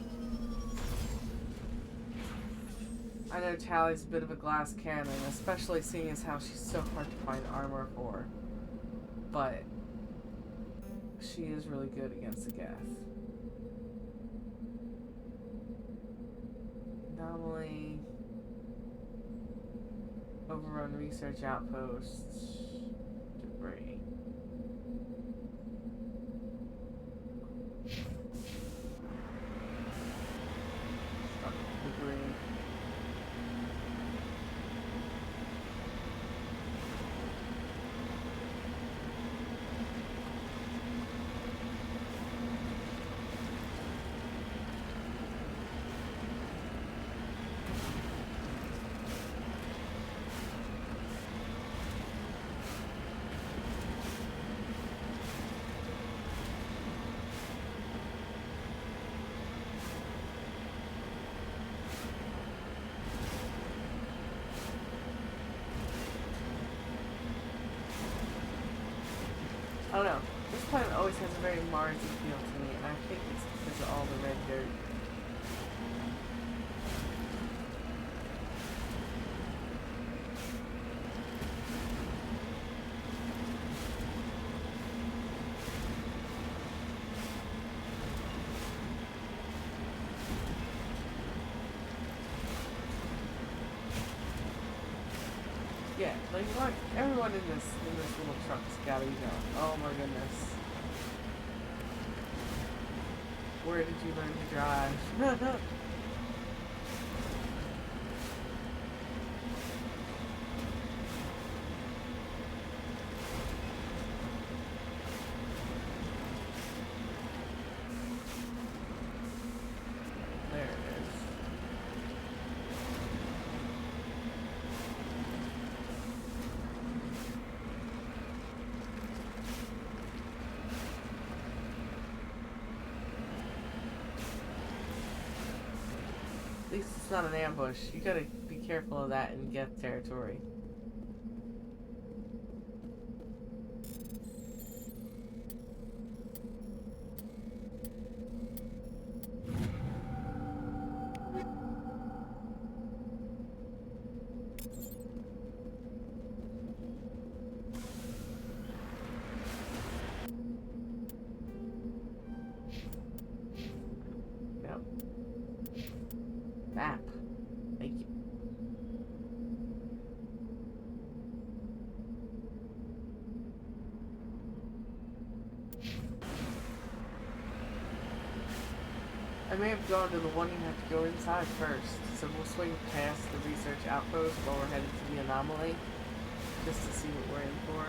A: I know Tally's a bit of a glass cannon, especially seeing as how she's so hard to find armor for. But she is really good against the Geth. Anomaly. Overrun research outposts. Debris. Debris. I don't know. This planet always has a very Marsy feel to me, and I think it's because of all the red dirt. Yeah, like everyone in this little truck's gotta be going. Oh my goodness. Where did you learn to drive? There it is. At least it's not an ambush. You gotta be careful of that in Geth territory. Yep. Map. Thank you. I may have gone to the one you have to go inside first, so we'll swing past the research outpost while we're headed to the anomaly, just to see what we're in for.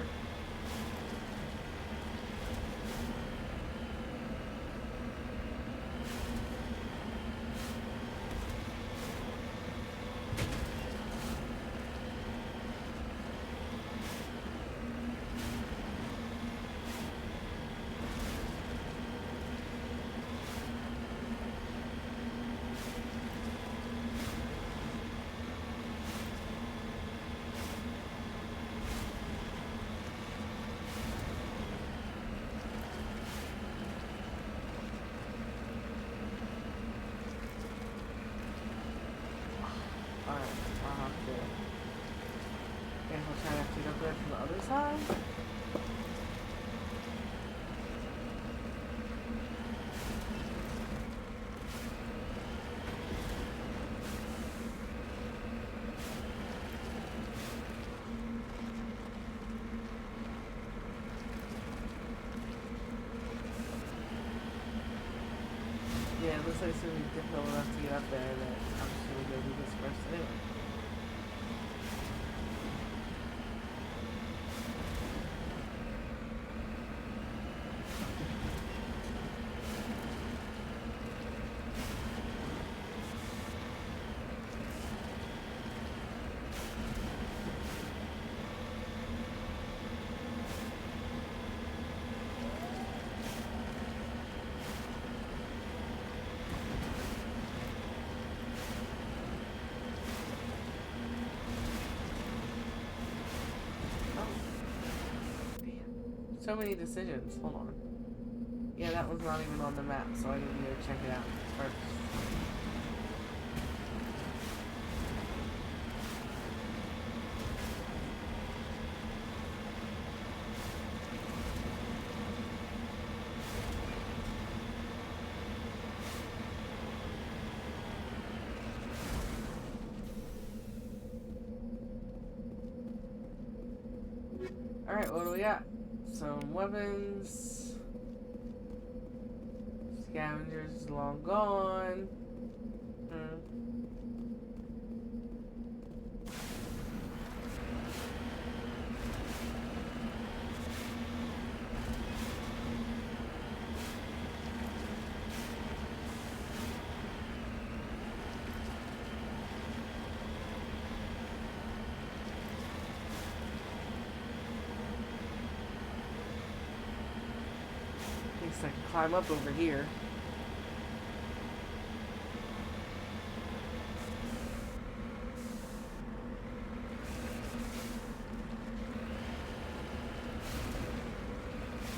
A: Alright, I'll have to... guess we'll try to get up there from the other side? Yeah, it looks like it's going to be difficult enough to get up there that I'm just going to go do this first anyway. So many decisions. Hold on. Yeah, that one's not even on the map, so I need to go check it out first. Alright, what do we got? Some weapons. Scavengers long gone. At least I can climb up over here.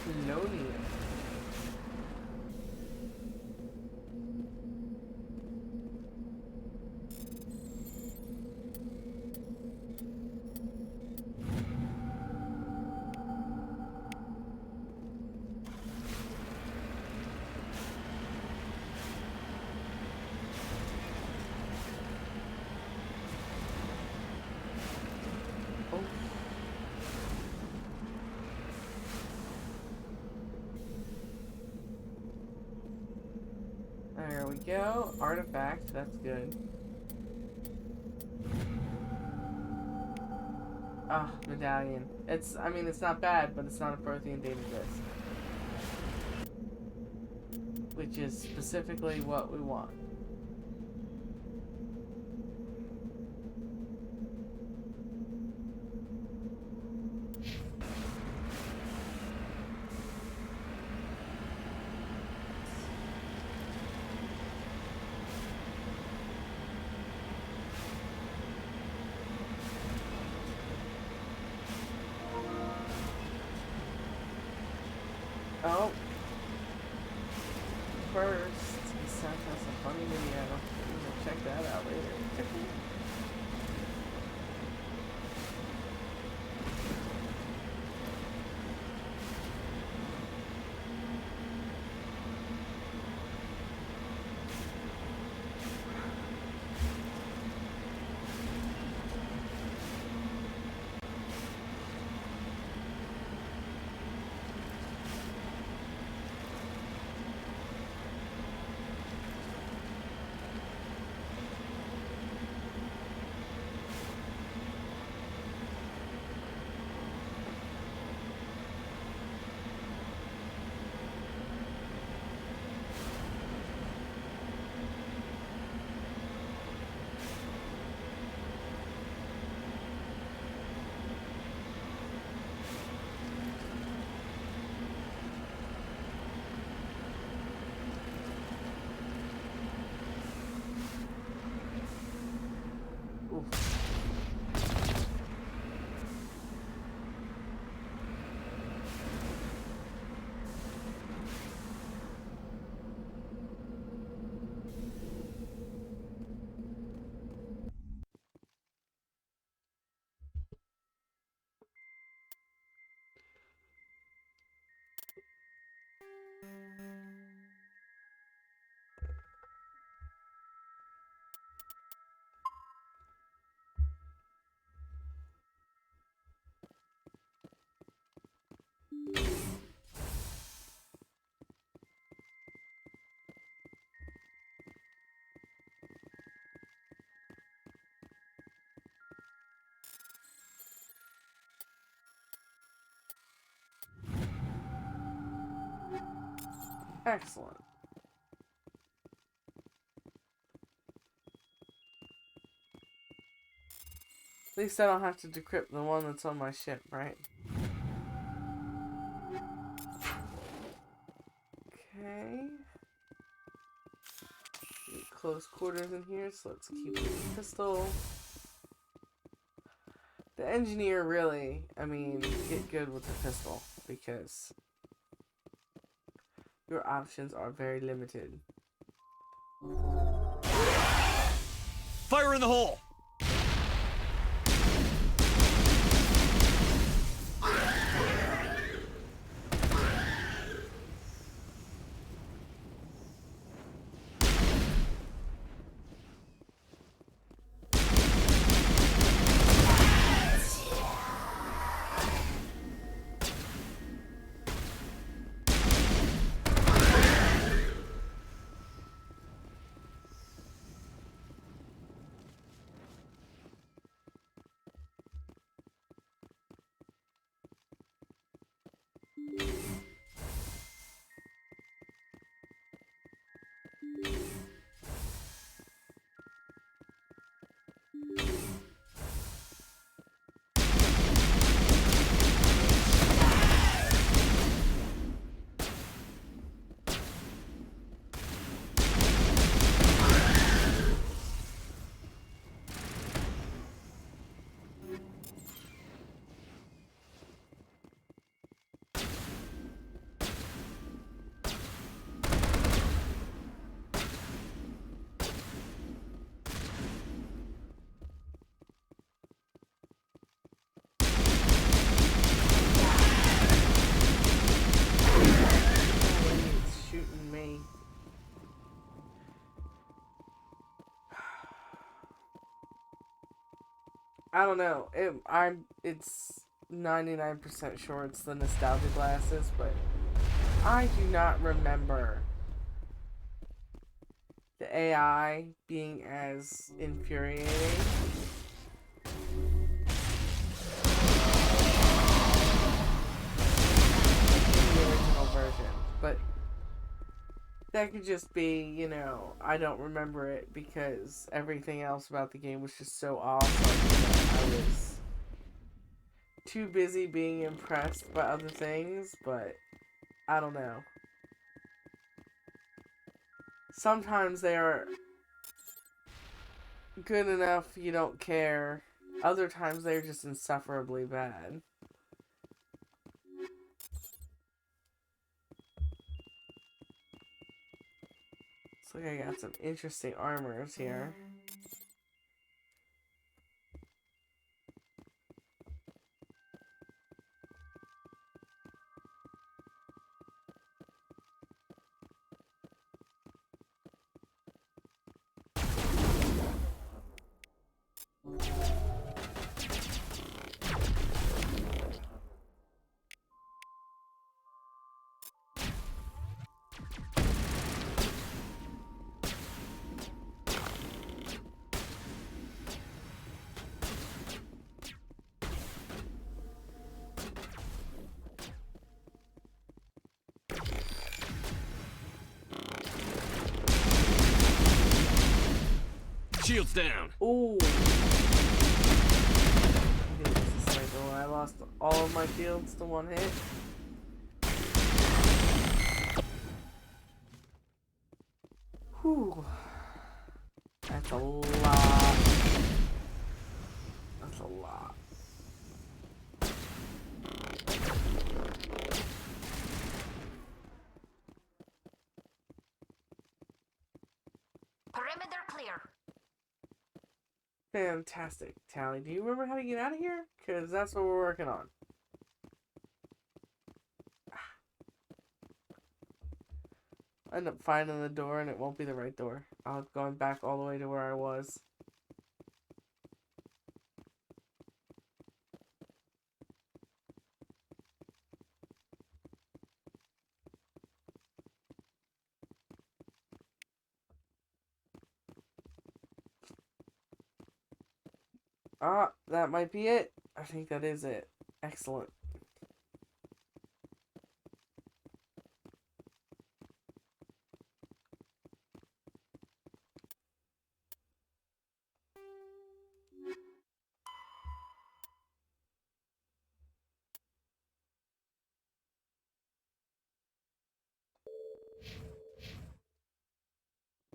A: Colonial. There we go. Artifact, that's good. Ah, medallion. I mean, it's not bad, but it's not a Prothean data disk. Which is specifically what we want. Oh. First, he sent us a funny video. We're gonna check that out later. Excellent. At least I don't have to decrypt the one that's on my ship, right? Okay. Close quarters in here, so let's keep the pistol. The engineer really, I mean, get good with the pistol, because your options are very limited.
K: Fire in the hole!
A: I don't know. It's 99% sure it's the nostalgia glasses, but I do not remember the AI being as infuriating. In the original version, but that could just be, you know, I don't remember it because everything else about the game was just so awesome. I was too busy being impressed by other things, but I don't know. Sometimes they are good enough you don't care. Other times they're just insufferably bad. Looks like I got some interesting armors here.
C: Shields down.
A: Ooh. I lost all of my shields to one hit. Whew. That's a lot. That's a lot.
L: Perimeter clear.
A: Fantastic. Tally, do you remember how to get out of here? Because that's what we're working on. I end up finding the door and it won't be the right door. I'll have gone back all the way to where I was. Ah, that might be it. I think that is it. Excellent.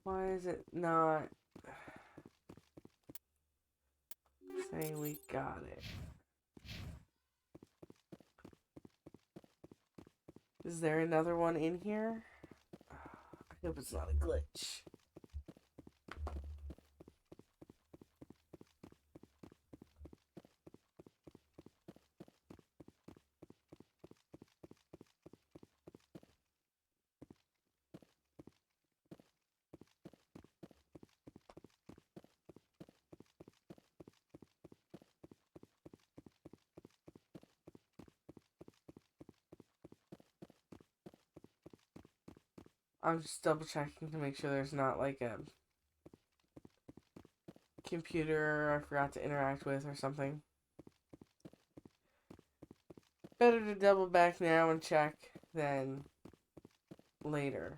A: Why is it not saying we got it? Is there another one in here? I hope it's not a glitch. I'm just double checking to make sure there's not like a computer I forgot to interact with or something. Better to double back now and check than later.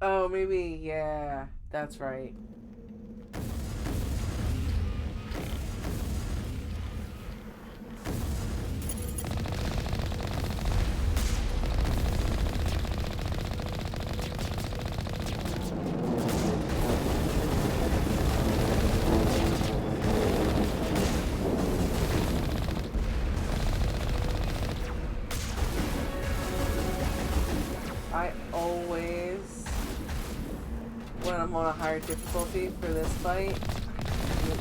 A: Oh, maybe, yeah, that's right. I always, when I'm on a higher difficulty for this fight,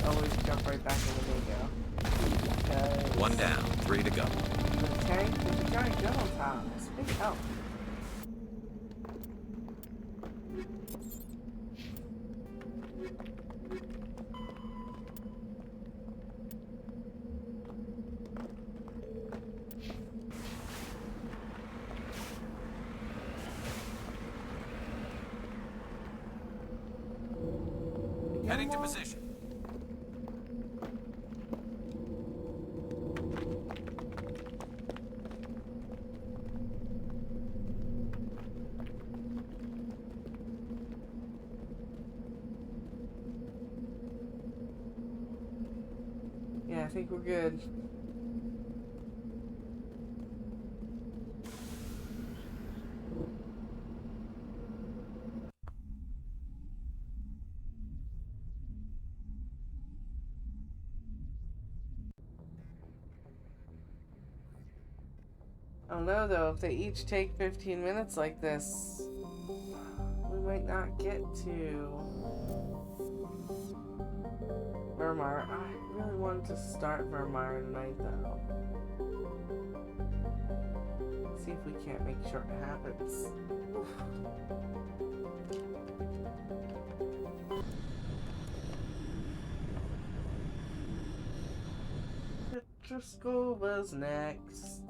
A: I always jump right back into Mako.
C: One down, 3 to go.
A: The tank with the giant gun on top. It's big help.
C: Heading to position.
A: Yeah, I think we're good. I don't know though, if they each take 15 minutes like this, we might not get to Vermar. I really wanted to start Vermar tonight though. See if we can't make sure it happens. Petroscova's next.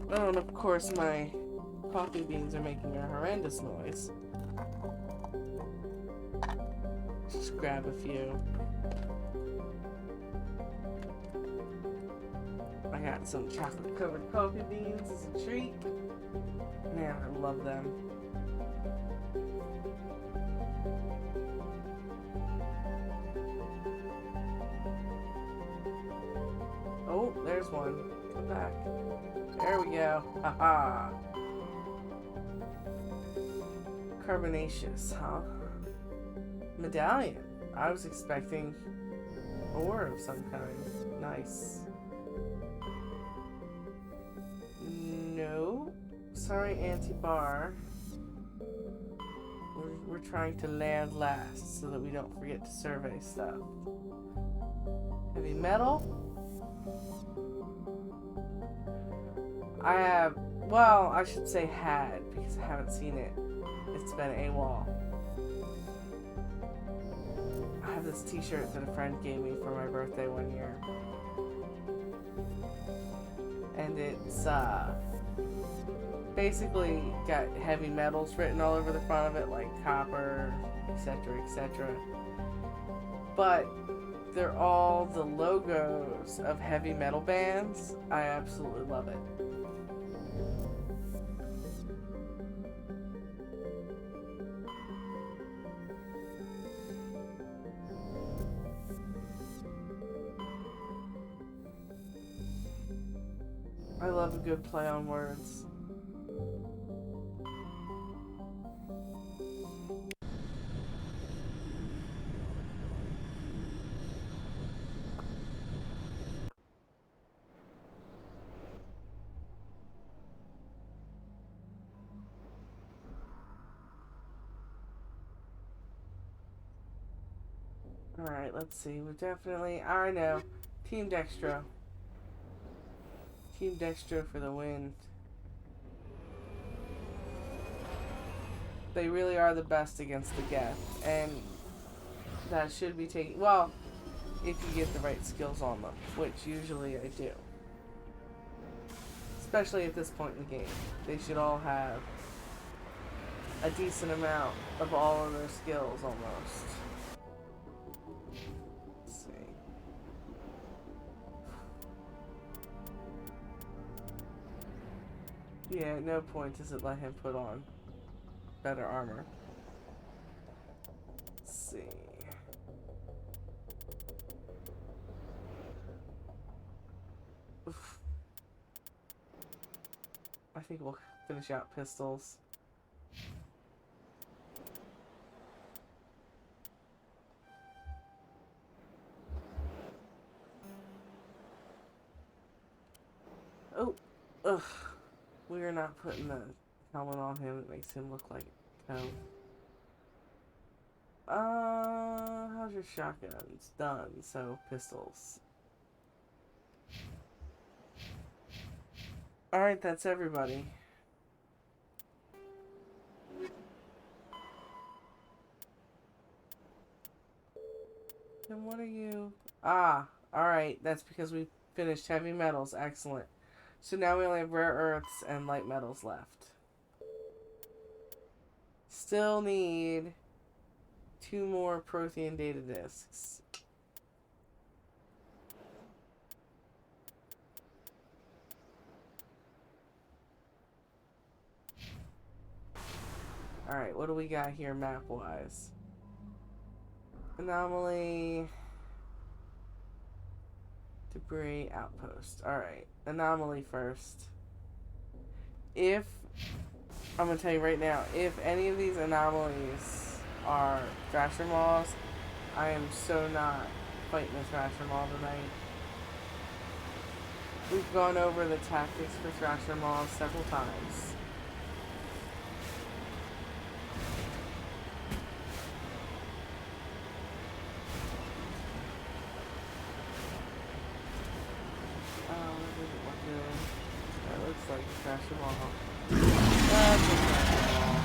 A: Oh, and of course my coffee beans are making a horrendous noise. Just grab a few. I got some chocolate covered coffee beans as a treat. Man, I love them. Oh, there's one. Come back. There we go. Haha. Carbonaceous, huh? Medallion. I was expecting ore of some kind. Nice. No. Sorry, anti-bar. We're trying to land last so that we don't forget to survey stuff. Heavy metal. I have, well, I should say had, because I haven't seen it. It's been AWOL. I have this t-shirt that a friend gave me for my birthday one year. And it's, basically got heavy metals written all over the front of it, like copper, etc., etc. But they're all the logos of heavy metal bands. I absolutely love it. I love a good play on words. Alright, let's see. We're definitely... I know. Team Dextro. Team Dextro for the win. They really are the best against the Geth. And that should be taken... Well, if you get the right skills on them. Which usually I do. Especially at this point in the game. They should all have a decent amount of all of their skills almost. Yeah, at no point does it let him put on better armor. Let's see. Oof. I think we'll finish out pistols. Oh, ugh. We are not putting the helmet on him. It makes him look like a toe. How's your shotgun? It's done, so pistols. Alright, that's everybody. And what are you? Ah, alright, that's because we finished heavy metals. Excellent. So now we only have rare earths and light metals left. Still need 2 more Prothean data discs. Alright, what do we got here map-wise? Anomaly. Debris outpost. Alright, anomaly first. I'm gonna tell you right now, if any of these anomalies are Thrasher Maws, I am so not fighting a Thrasher Maw tonight. We've gone over the tactics for Thrasher Maws several times. That looks like a Thrasher Maw. That's a Thrasher Maw.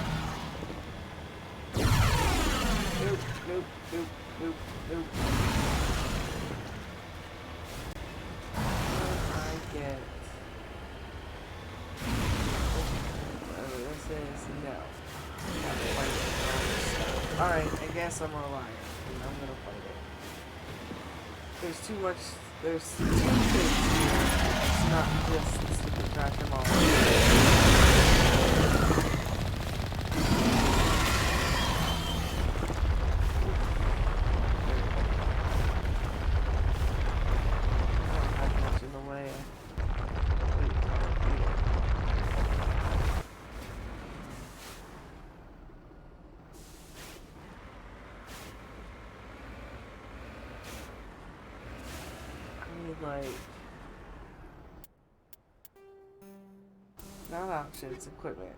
A: Nope, nope, nope, nope, nope. I get. This is no. Alright, I guess I'm a liar. And I'm gonna fight it. There's too much. There's 2 things here. It's not just the stupid Thrasher Maw. Like, not options, equipment.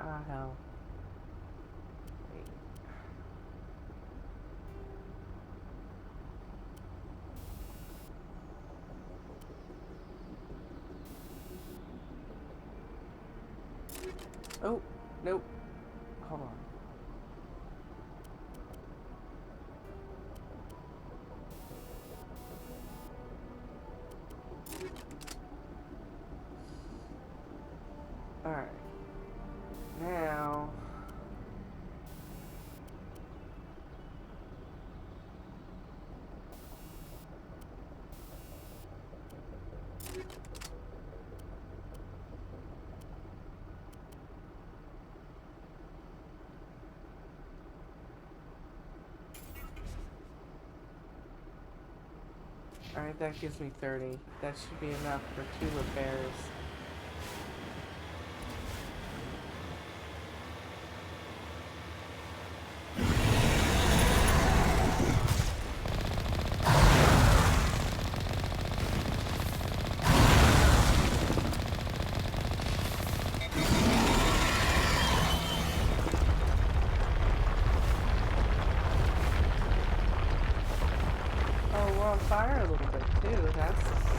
A: Ah, hell. Wait. Oh, nope. Hold on. Alright. Now... Alright, that gives me 30. That should be enough for 2 repairs. Fire a little bit too, that's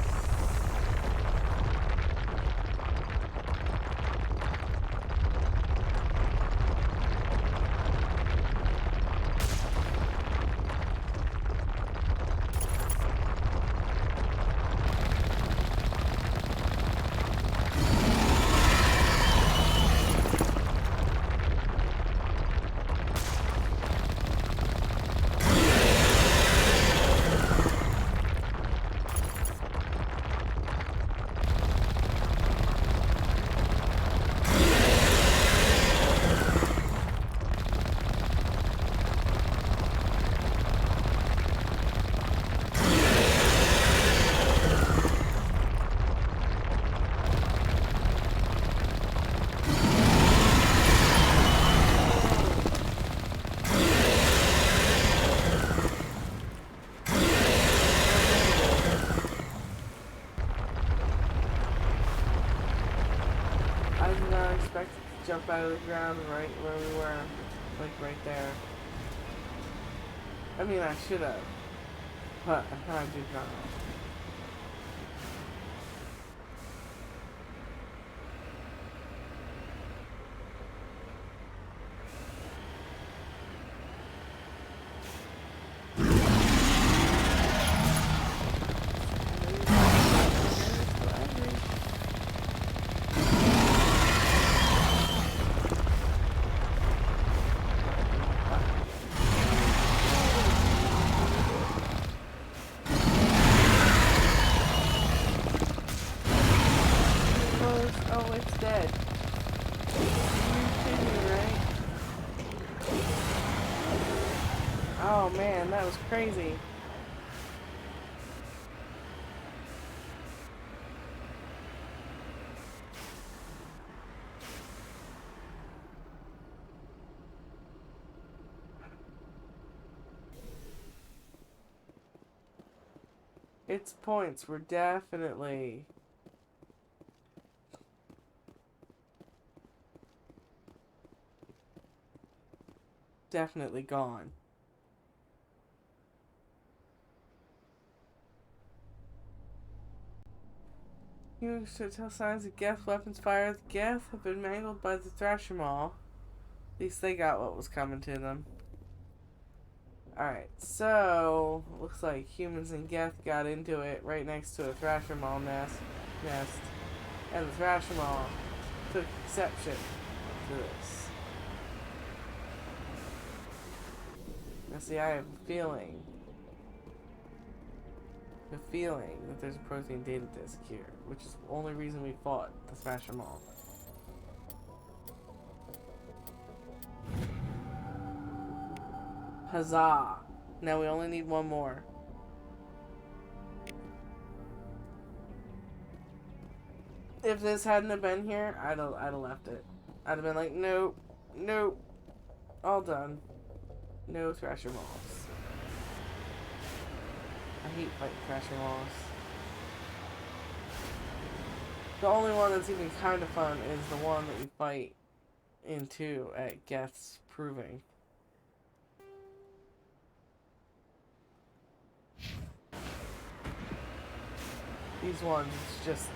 A: expected to jump out of the ground right where we were. Like right there. I mean, I should have. But I did not. Oh, it's dead. You're kidding me, right? Oh man, that was crazy. Its points were definitely gone. You should tell signs of Geth weapons fired. The Geth have been mangled by the Thrasher Maw. At least they got what was coming to them. Alright, so looks like humans and Geth got into it right next to a Thrasher Maw nest. And the Thrasher Maw took exception to this. Now see, I have a feeling that there's a protein data disk here, which is the only reason we fought the Thrasher Maw. Huzzah! Now we only need one more. If this hadn't have been here, I'd have left it. I'd have been like, nope, nope, all done. No Thrasher Maws. I hate fighting Thrasher Maws. The only one that's even kind of fun is the one that you fight in 2 at Geth's Proving. These ones, it's just...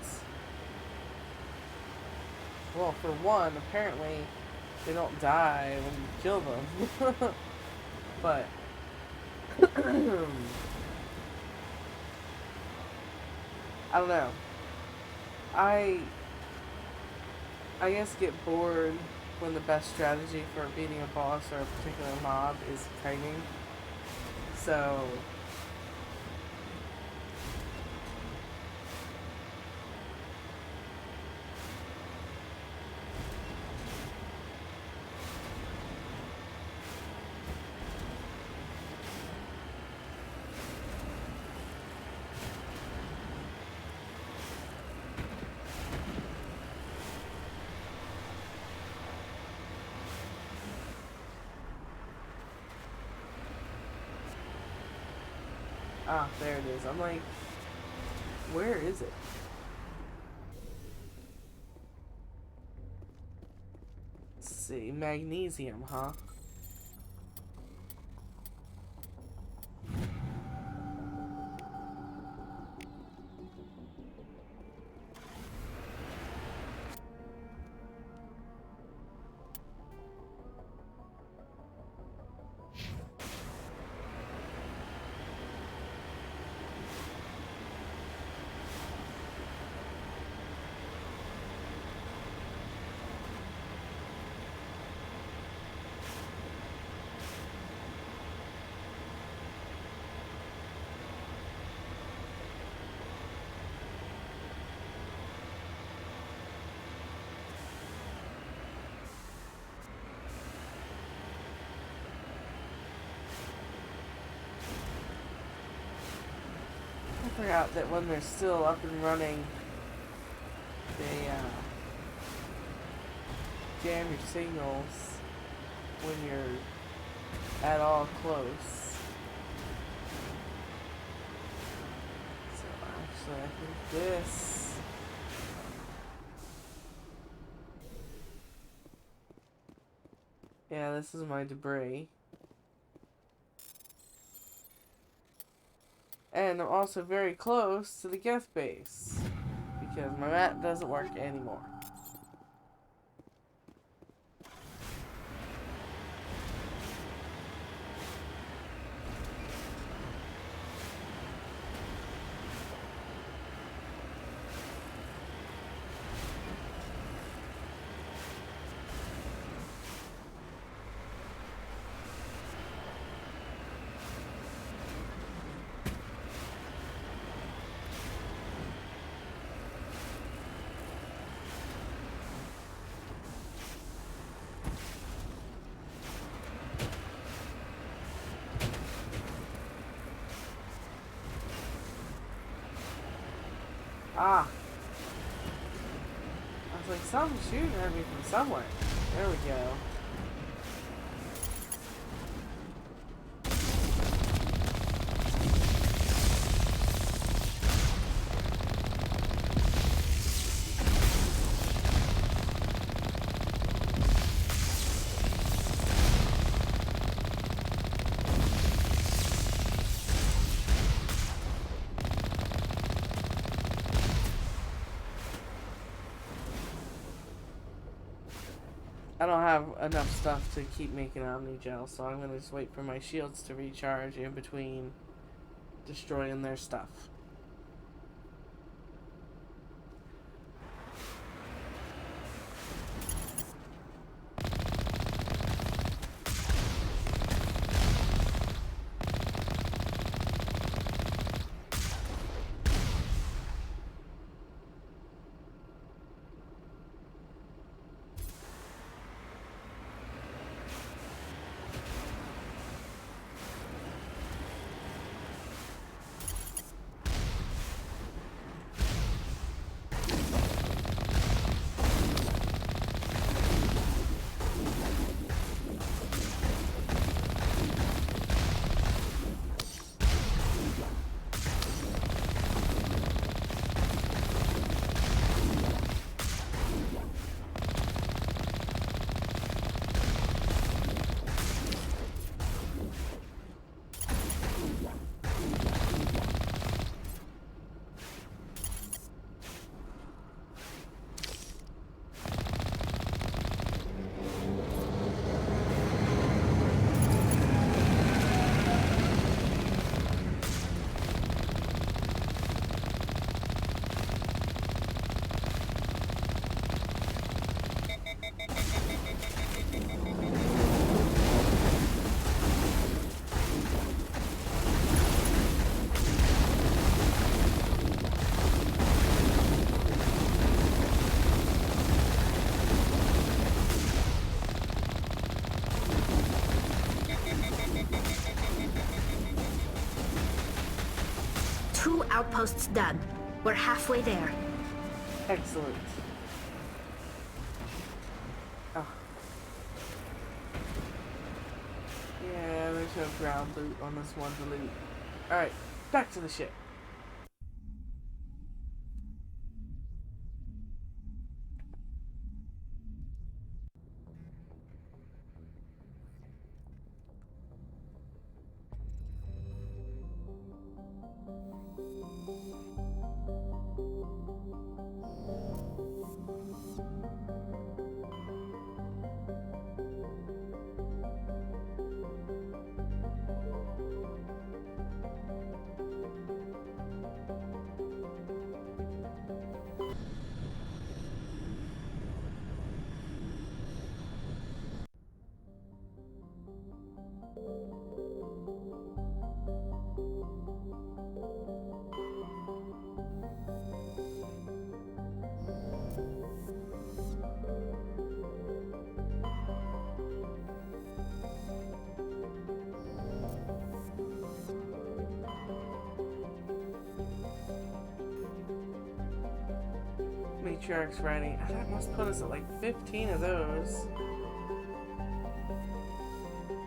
A: Well, for one, apparently they don't die when you kill them. But... I don't know. I guess get bored when the best strategy for beating a boss or a particular mob is kiting. So... Ah, there it is. I'm like, where is it? Let's see, magnesium, huh? I forgot that when they're still up and running, they jam your signals when you're at all close. So actually, I think this Yeah, this is my debris. And I'm also very close to the Geth base, because my map doesn't work anymore. Ah. I was like, something's shooting at me from somewhere. There we go. I don't have enough stuff to keep making Omni Gel, so I'm gonna just wait for my shields to recharge in between destroying their stuff.
L: Outposts done. We're halfway there.
A: Excellent. Oh. Yeah, there's no ground loot on this one to loot. Alright, back to the ship. Matriarch's writing. That must put us at like 15 of those.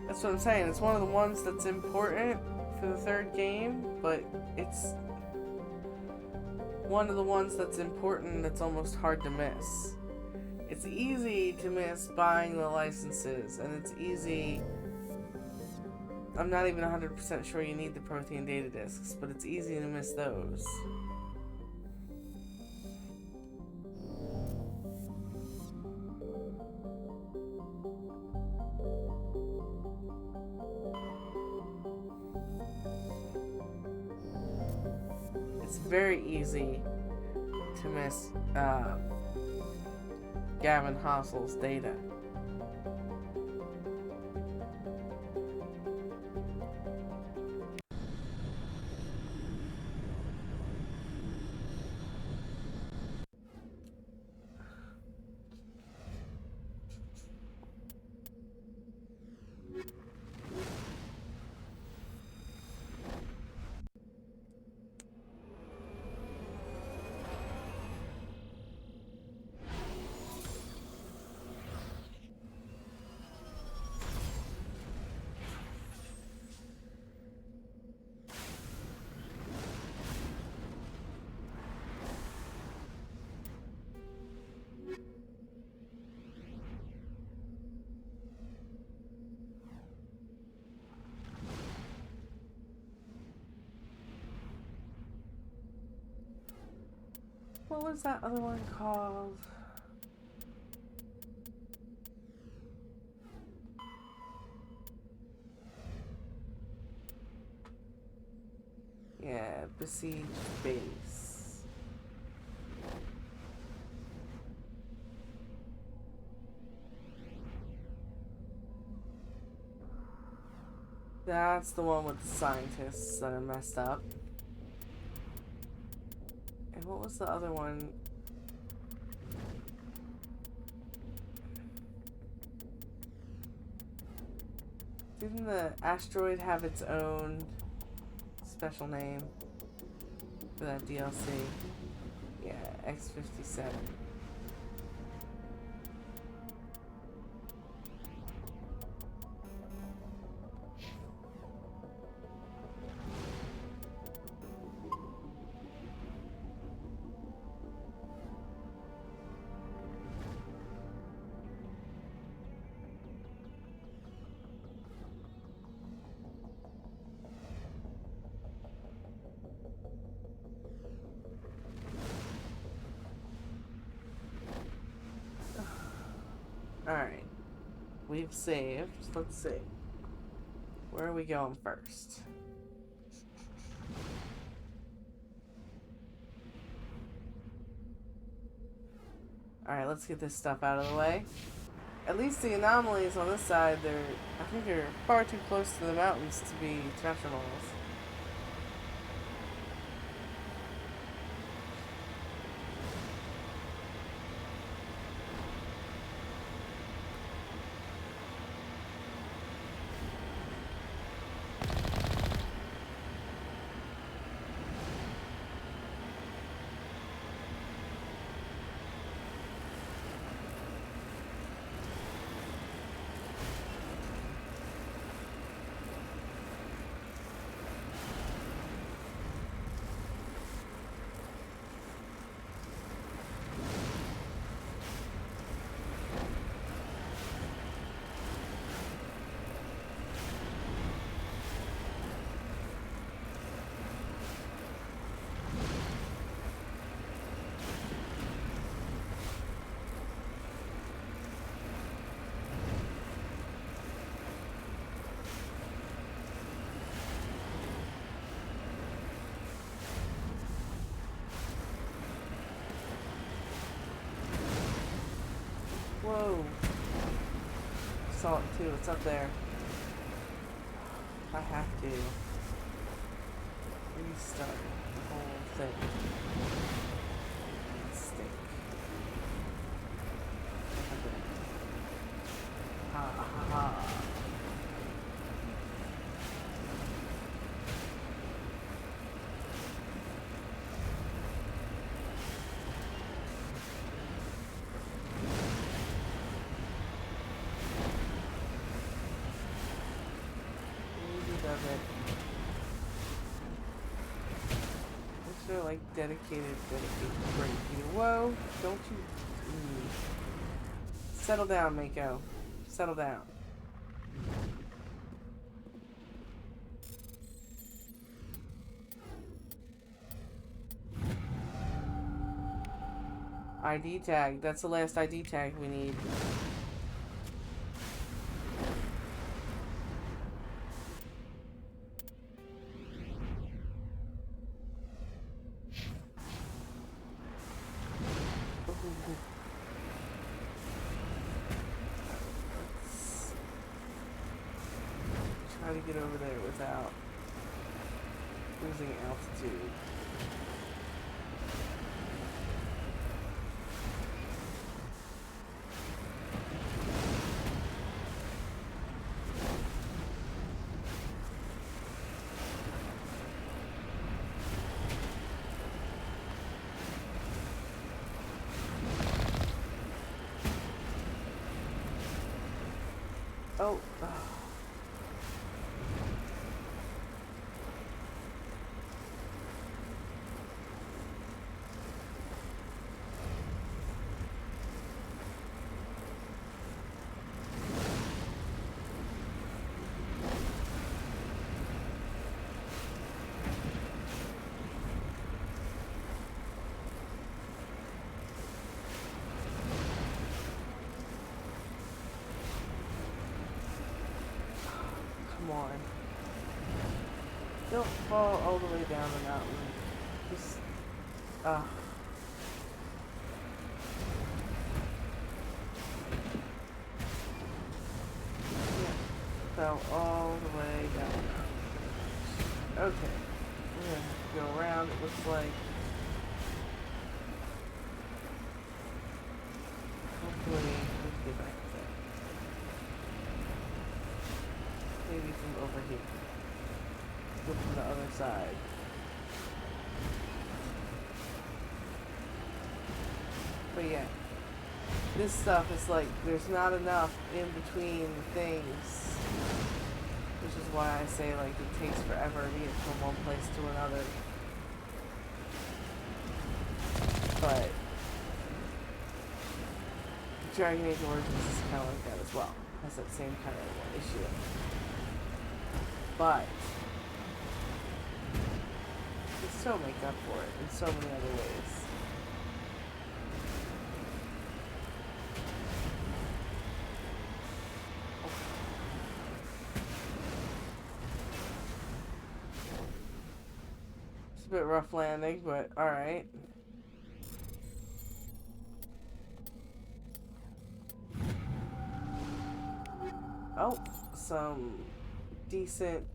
A: That's what I'm saying. It's one of the ones that's important for the third game, but it's one of the ones that's important that's almost hard to miss. It's easy to miss buying the licenses, and it's easy... I'm not even 100% sure you need the Prothean data discs, but it's easy to miss those. It's very easy to miss Gavin Hassel's data. What was that other one called? Yeah, besieged base. That's the one with the scientists that are messed up. And what was the other one? Didn't the asteroid have its own special name for that DLC? Yeah, X-57. Alright. We've saved. Let's see. Where are we going first? Alright, let's get this stuff out of the way. At least the anomalies on this side, I think they're far too close to the mountains to be Tetramals. Whoa. Saw it too, it's up there. I have to restart the whole thing. Mistake. Ha ha ha. Like dedicated break. Whoa, don't you... Settle down, Mako. Settle down. ID tag. That's the last ID tag we need. Try to get over there without losing altitude. Oh. Come on. Don't fall all the way down the mountain. Just, yeah, fell all the way down the mountain. Okay. We're gonna have to go around, it looks like. Hopefully, let's get back to that. Maybe from over here. Go from the other side. But yeah. This stuff is like, there's not enough in between things. Which is why I say like it takes forever to get from one place to another. But Dragon Age Origins is kind of like that as well. Has that same kind of issue. But you can still make up for it in so many other ways. It's a bit rough landing, but alright. Oh, some decent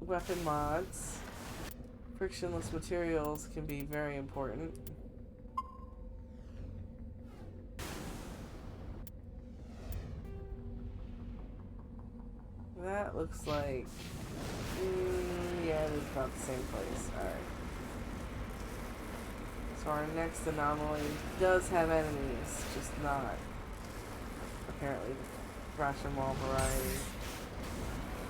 A: weapon mods. Frictionless materials can be very important. That looks like... yeah, it is about the same place. Alright. So our next anomaly does have enemies, just not apparently the Rashomon variety.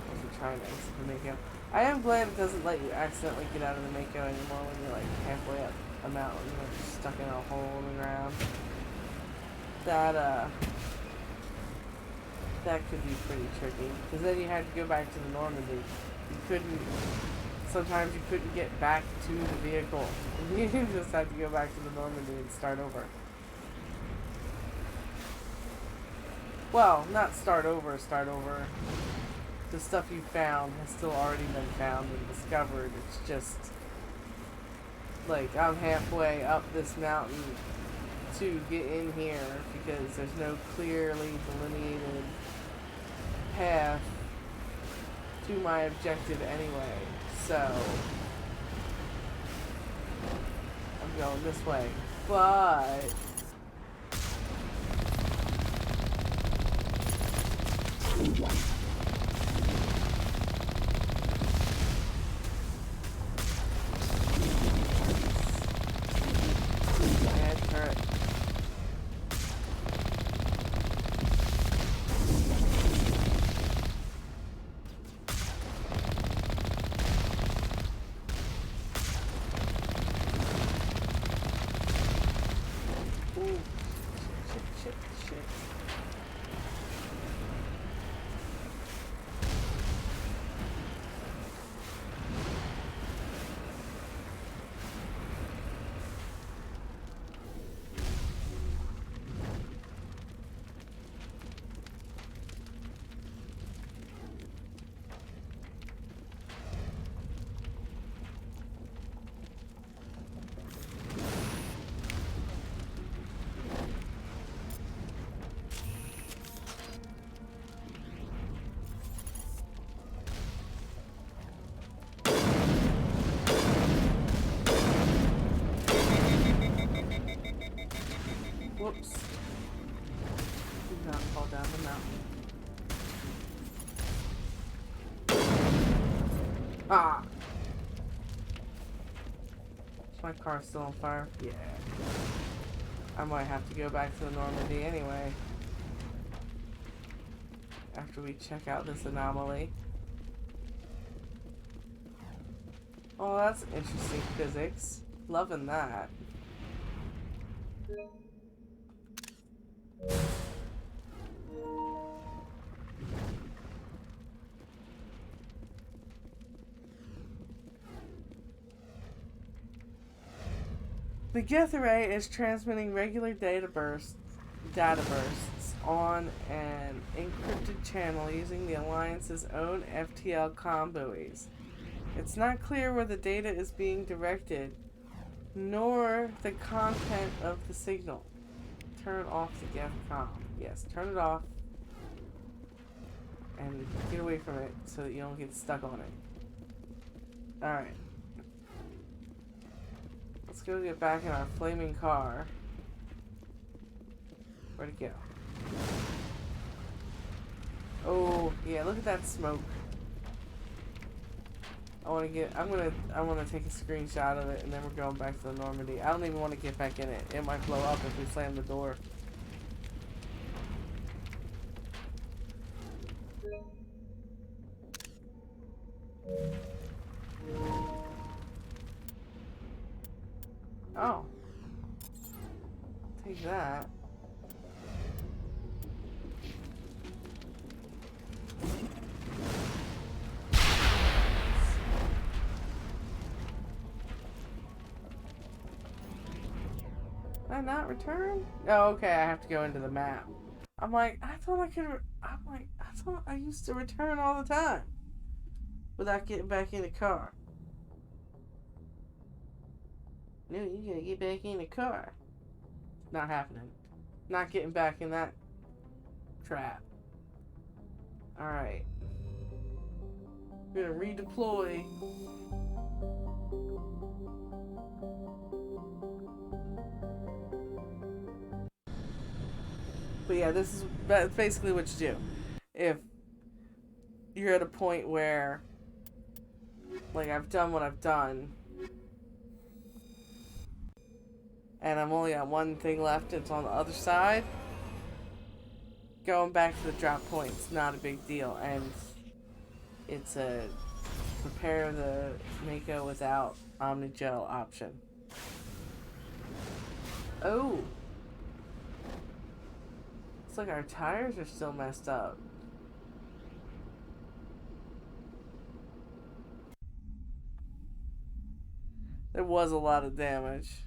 A: I'm trying to exit the Mako. I am glad it doesn't let you accidentally get out of the Mako anymore when you're like halfway up a mountain and you're stuck in a hole in the ground. That could be pretty tricky. Because then you had to go back to the Normandy. You couldn't... Sometimes you couldn't get back to the vehicle. You just had to go back to the Normandy and start over. Well, not start over. The stuff you found has still already been found and discovered. It's just like I'm halfway up this mountain to get in here because there's no clearly delineated path to my objective anyway. So I'm going this way. But shit. Whoops. Do not fall down the mountain. Ah! Is my car still on fire? Yeah. I might have to go back to the Normandy anyway. After we check out this anomaly. Oh, that's interesting physics. Loving that. The Geth array is transmitting regular data bursts on an encrypted channel using the Alliance's own FTL comm buoys. It's not clear where the data is being directed, nor the content of the signal. Turn off the Geth comm. Yes, turn it off. And get away from it so that you don't get stuck on it. Alright. Let's go get back in our flaming car. Where'd it go? Oh, yeah, look at that smoke. I want to take a screenshot of it, and then we're going back to the Normandy. I don't even want to get back in it. It might blow up if we slam the door. Oh. Take that. Did I not return? Oh, okay, I have to go into the map. I'm like, I thought I used to return all the time without getting back in the car. No, you gotta get back in the car. Not happening. Not getting back in that trap. Alright. We're gonna redeploy. But yeah, that's basically what you do. If you're at a point where, like, I've done what I've done, and I'm only got one thing left, it's on the other side, going back to the drop point's not a big deal, and it's a prepare the Mako without Omnigel option. Oh! Looks like our tires are still messed up. There was a lot of damage.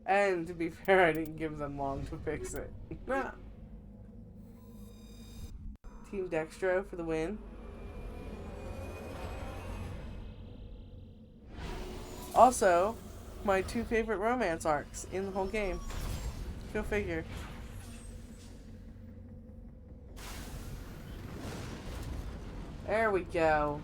A: And to be fair, I didn't give them long to fix it. Team Dextro for the win. Also, my two favorite romance arcs in the whole game. Go figure. There we go.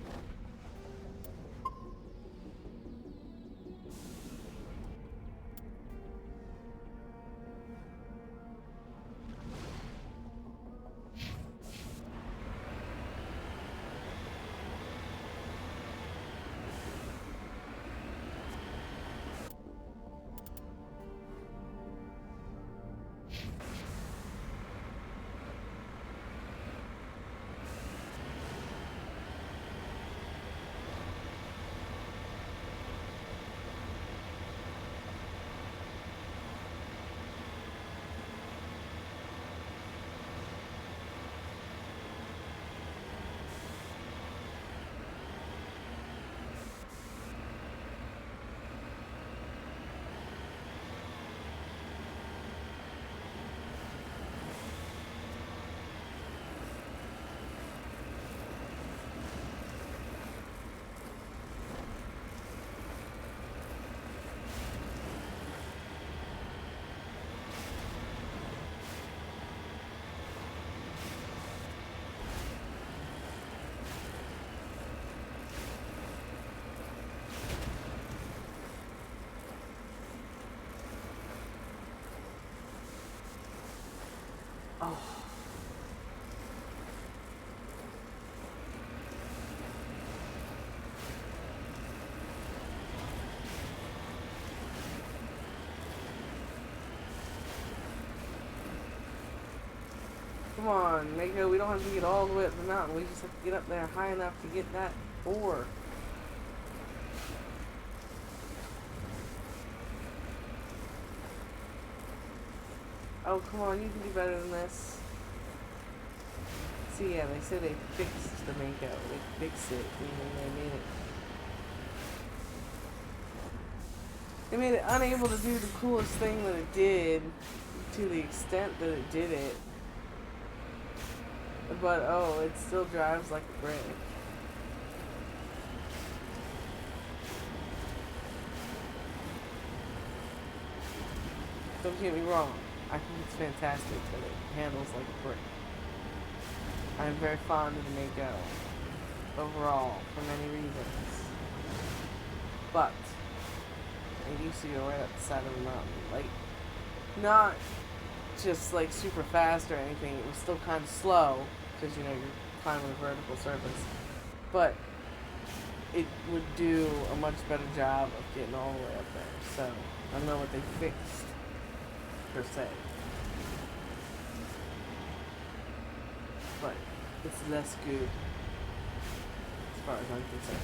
A: come on, Mako, we don't have to get all the way up the mountain. We just have to get up there high enough to get that ore. Oh, come on, you can do better than this. See, yeah, they said they fixed the Mako. They fixed it, meaning they made it. They made it unable to do the coolest thing that it did, to the extent that it did it. But, oh, it still drives like a brick. Don't get me wrong. I think it's fantastic that it handles like a brick. I'm very fond of the Mako overall, for many reasons. But it used to go right up the side of the mountain. Like, not just like super fast or anything. It was still kind of slow, because, you know, you're climbing a vertical surface. But it would do a much better job of getting all the way up there. So, I don't know what they fixed, per se. But it's less good, as far as I'm concerned.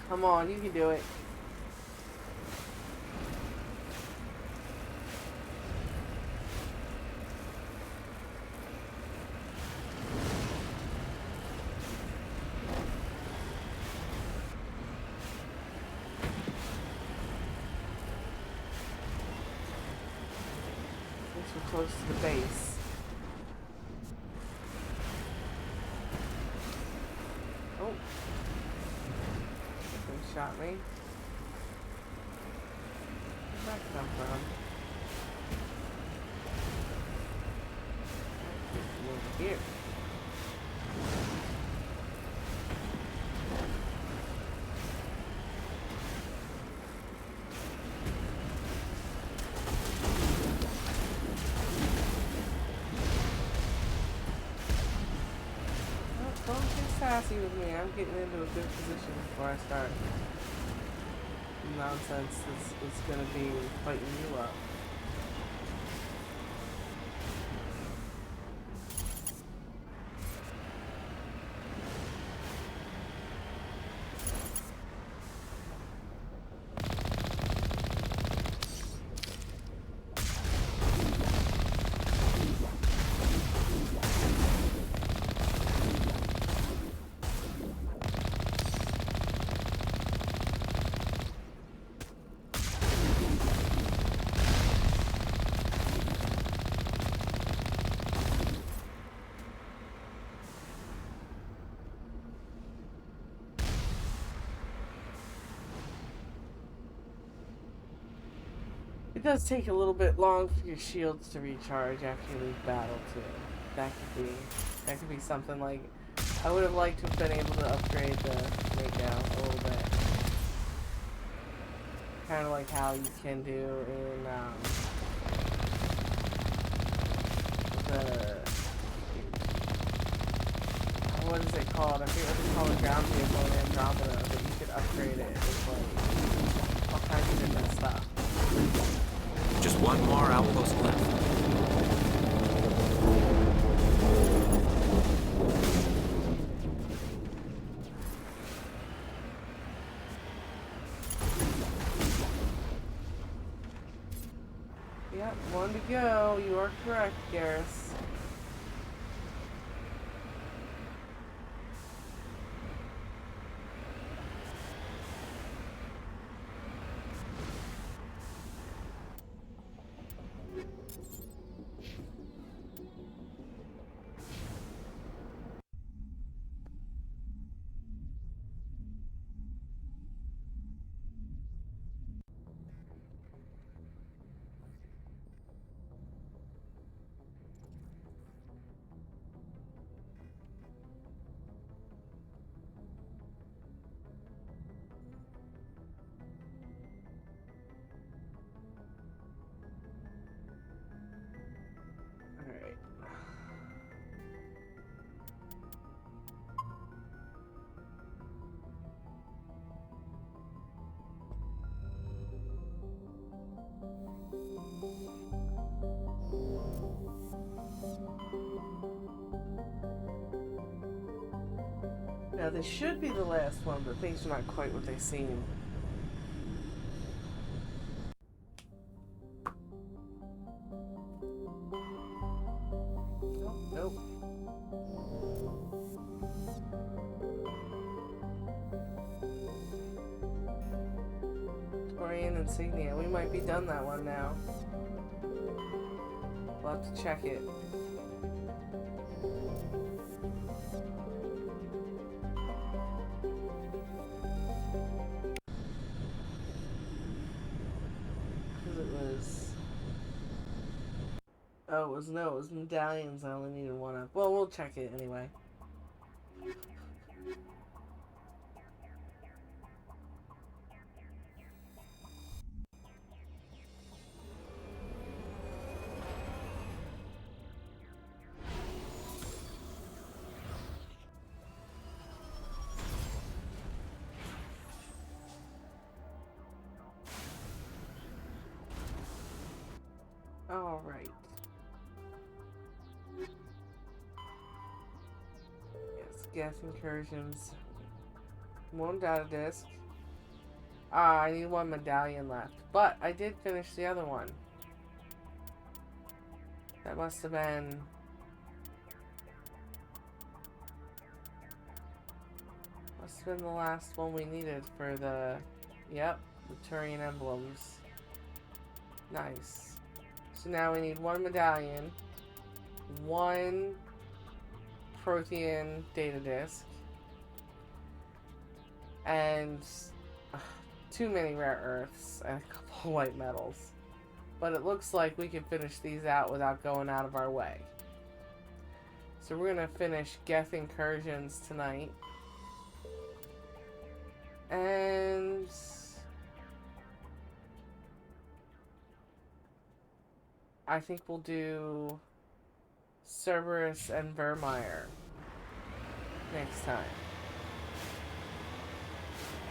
A: Come on, you can do it. We're close to the base. Oh. Something shot me. Where'd that come from? Over here. Don't get sassy with me. I'm getting into a good position before I start. Nonsense is gonna be fighting you up. It does take a little bit long for your shields to recharge after you leave battle too. That could be something like, I would have liked to have been able to upgrade the Mako a little bit. Kind of like how you can do in what is it called? I forget what they call the ground vehicle in Andromeda, but you could upgrade it with like all kinds of different stuff.
C: Just one more outpost left.
A: Yep, one to go. You are correct, Garrus. Now, this should be the last one, but things are not quite what they seem. Nope, nope. Torian insignia. We might be done that one now. We'll have to check it. Oh, it was medallions. I only needed one up. Well, we'll check it anyway. All right. Yes, Geth Incursions. One data disk. I need one medallion left. But I did finish the other one. That must have been... Must have been the last one we needed for the... Yep, the Turian emblems. Nice. So now we need one medallion, one Protean data disk, and too many rare earths and a couple of white metals. But it looks like we can finish these out without going out of our way. So we're going to finish Geth Incursions tonight. And... I think we'll do Cerberus and Vermeer next time.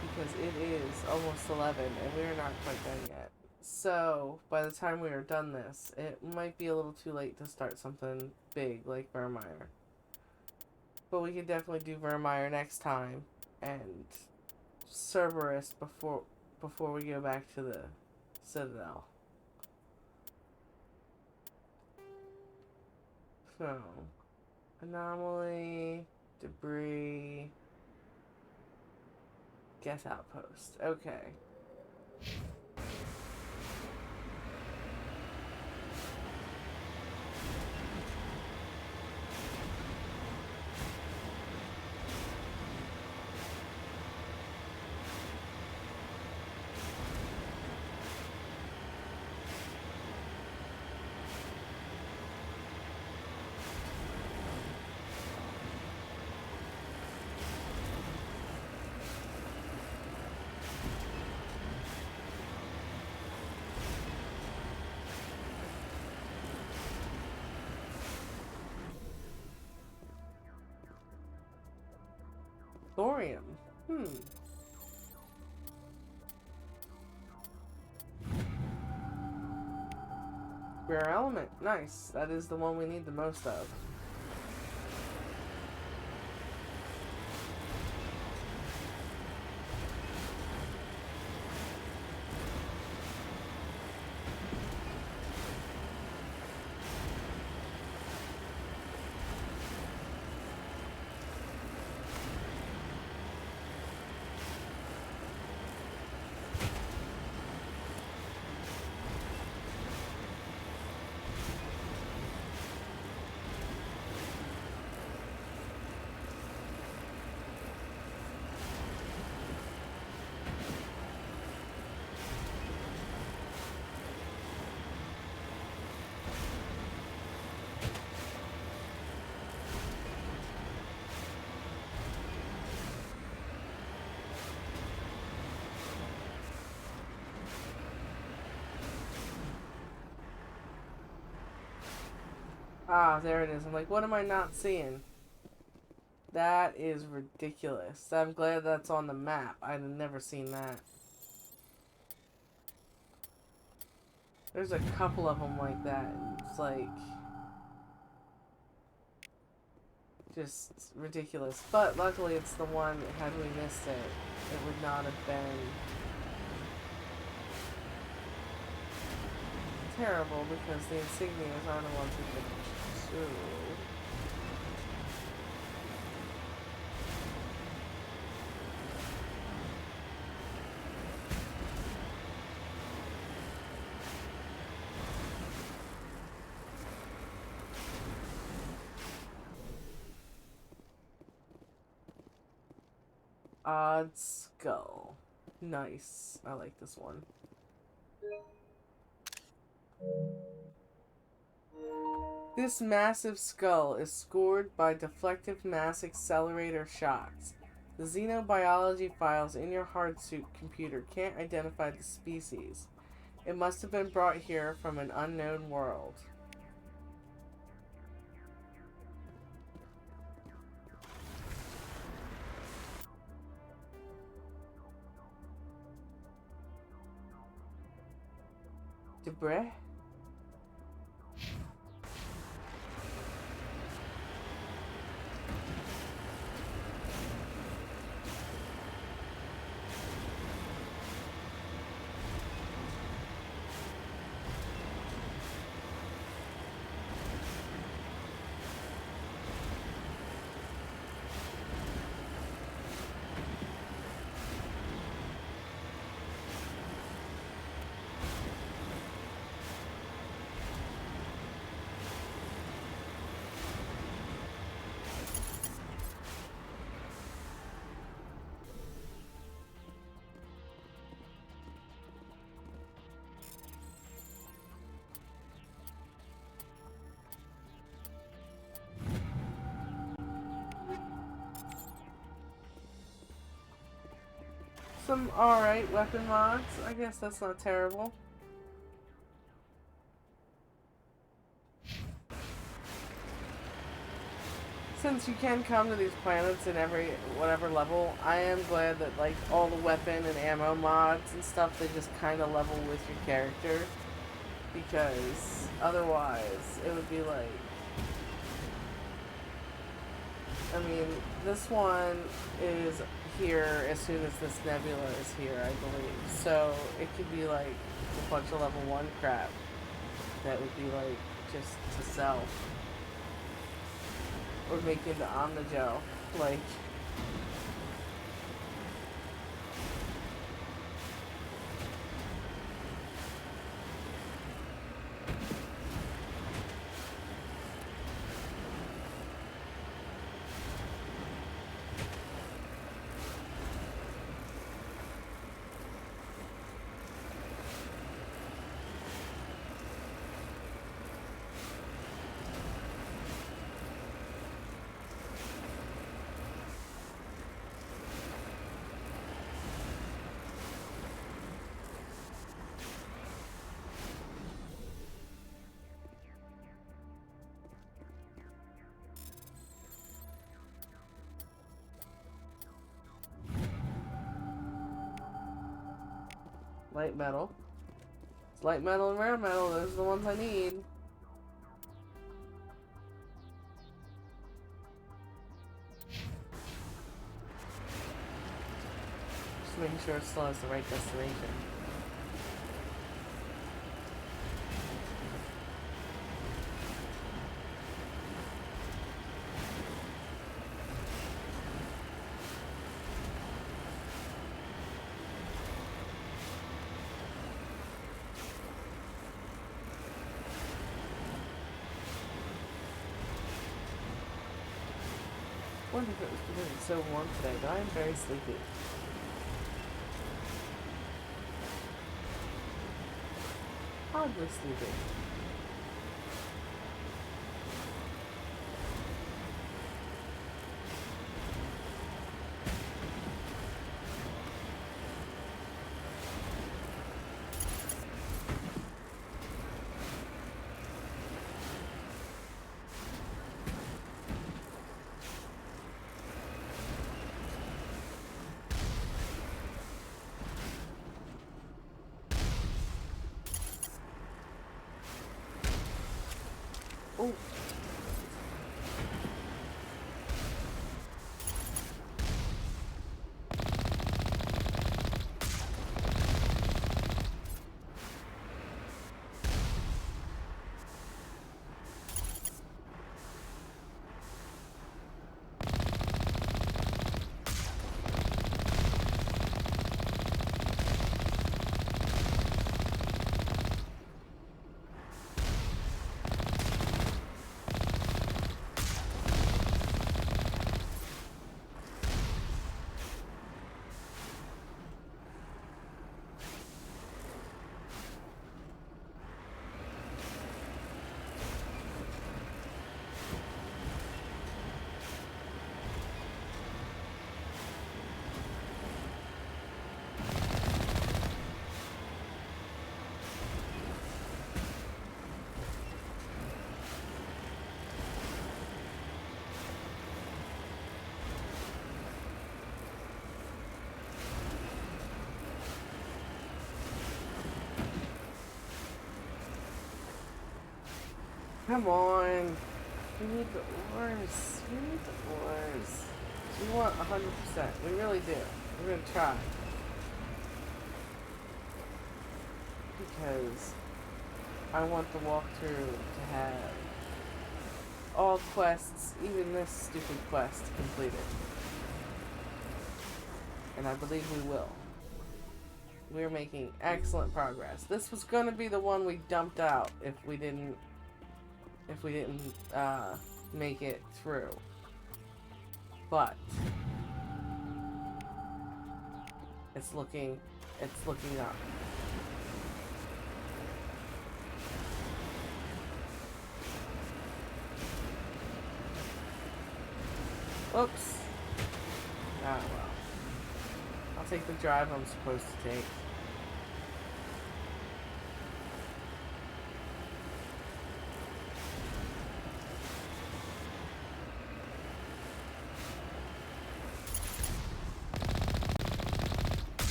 A: Because it is almost 11 and we're not quite done yet. So, by the time we are done this, it might be a little too late to start something big like Vermeer. But we can definitely do Vermeer next time and Cerberus before we go back to the Citadel. So, anomaly, debris, Geth outpost. Okay. Thorium. Rare element. Nice. That is the one we need the most of. Ah, there it is. I'm like, what am I not seeing? That is ridiculous. I'm glad that's on the map. I'd never seen that. There's a couple of them like that. And it's like just ridiculous. But luckily it's the one, had we missed it, it would not have been terrible because the insignias aren't the ones we could pursue. Odd skull. Nice. I like this one. This massive skull is scored by deflective mass accelerator shocks. The xenobiology files in your hardsuit computer can't identify the species. It must have been brought here from an unknown world. Debris? Some alright weapon mods. I guess that's not terrible. Since you can come to these planets in every whatever level, I am glad that like all the weapon and ammo mods and stuff, they just kind of level with your character, because otherwise it would be like, I mean, this one is here as soon as this nebula is here, I believe. So it could be like a bunch of level 1 crap that would be like just to sell. Or make into Omnigel. Like, light metal. It's light metal and rare metal, those are the ones I need. Just making sure it still has the right destination. I wonder if it was because it's so warm today, but I am very sleepy. Oddly sleepy. Oh. Come on. We need the ores. We need the ores. We want 100%. We really do. We're going to try. Because I want the walkthrough to have all quests, even this stupid quest, completed. And I believe we will. We're making excellent progress. This was going to be the one we dumped out if we didn't make it through. But it's looking up. Oops. Ah well. I'll take the drive I'm supposed to take.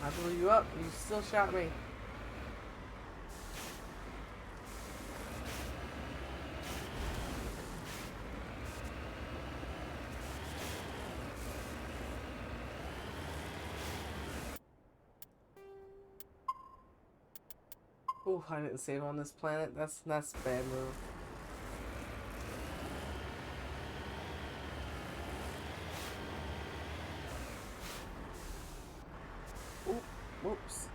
A: I blew you up, you still shot me. Ooh, I didn't save on this planet. That's a bad move. Ooh, whoops.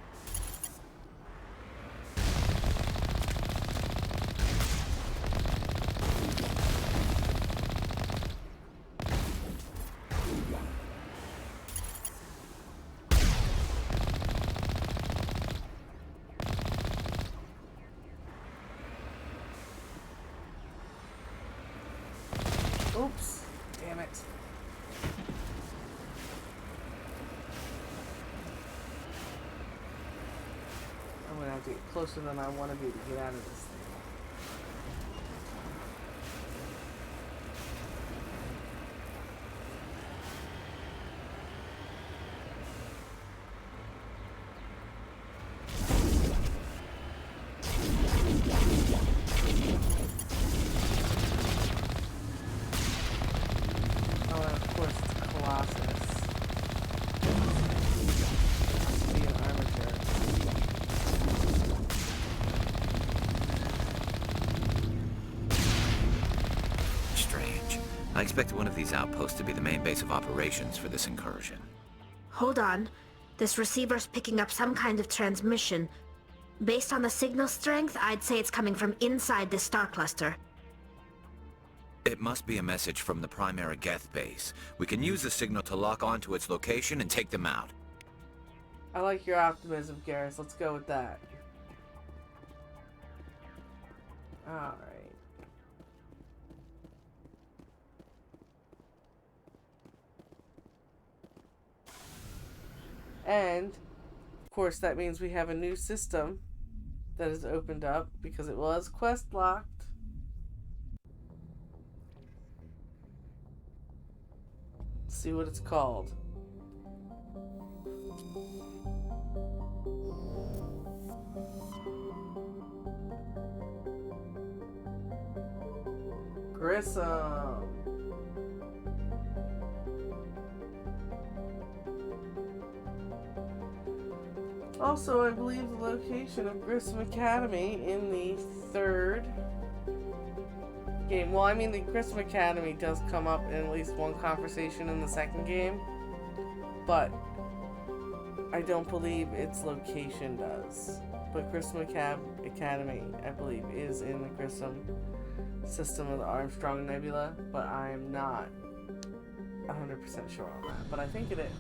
A: Oops. Damn it. I'm gonna have to get closer than I want to be to get out of this thing.
M: I expect one of these outposts to be the main base of operations for this incursion.
L: Hold on. This receiver's picking up some kind of transmission. Based on the signal strength, I'd say it's coming from inside this star cluster.
M: It must be a message from the primary Geth base. We can use the signal to lock onto its location and take them out.
A: I like your optimism, Garrus. Let's go with that. Alright. And, of course, that means we have a new system that has opened up because it was quest locked. see what it's called. Grissom. Also, I believe the location of Grissom Academy in the third game. Well, I mean, the Grissom Academy does come up in at least one conversation in the second game, but I don't believe its location does. But Grissom Academy, I believe, is in the Grissom system of the Armstrong Nebula, but I'm not 100% sure on that, but I think it is.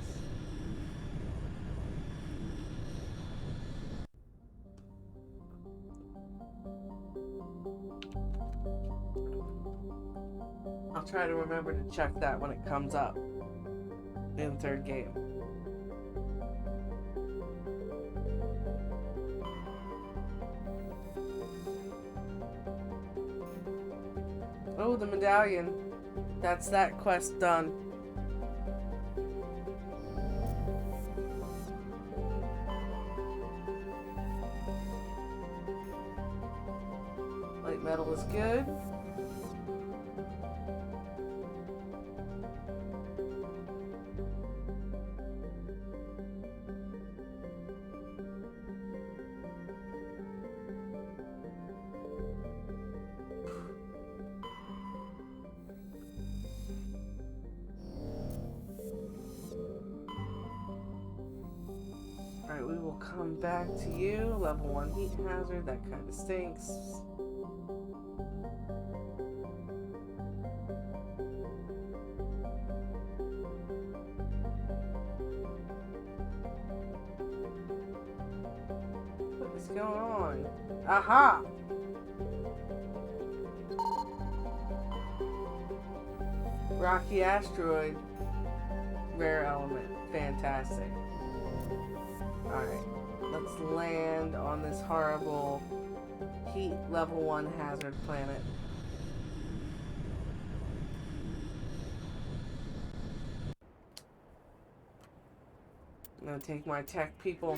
A: I'll try to remember to check that when it comes up in the third game. Oh, the medallion. That's that quest done. Light metal is good. Alright, we will come back to you. Level 1 heat hazard, that kind of stinks. What is going on? Aha! Rocky asteroid. Rare element. Fantastic. Alright, let's land on this horrible heat level 1 hazard planet. I'm gonna take my tech people.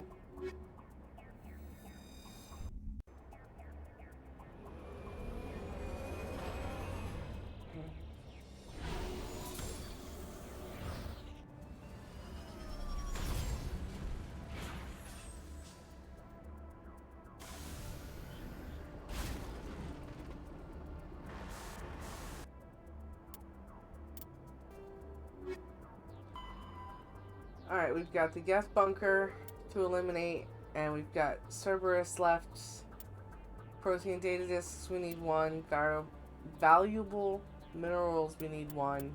A: Alright, we've got the Geth bunker to eliminate, and we've got Cerberus left. Protein data discs, we need 1. Valuable minerals, we need 1.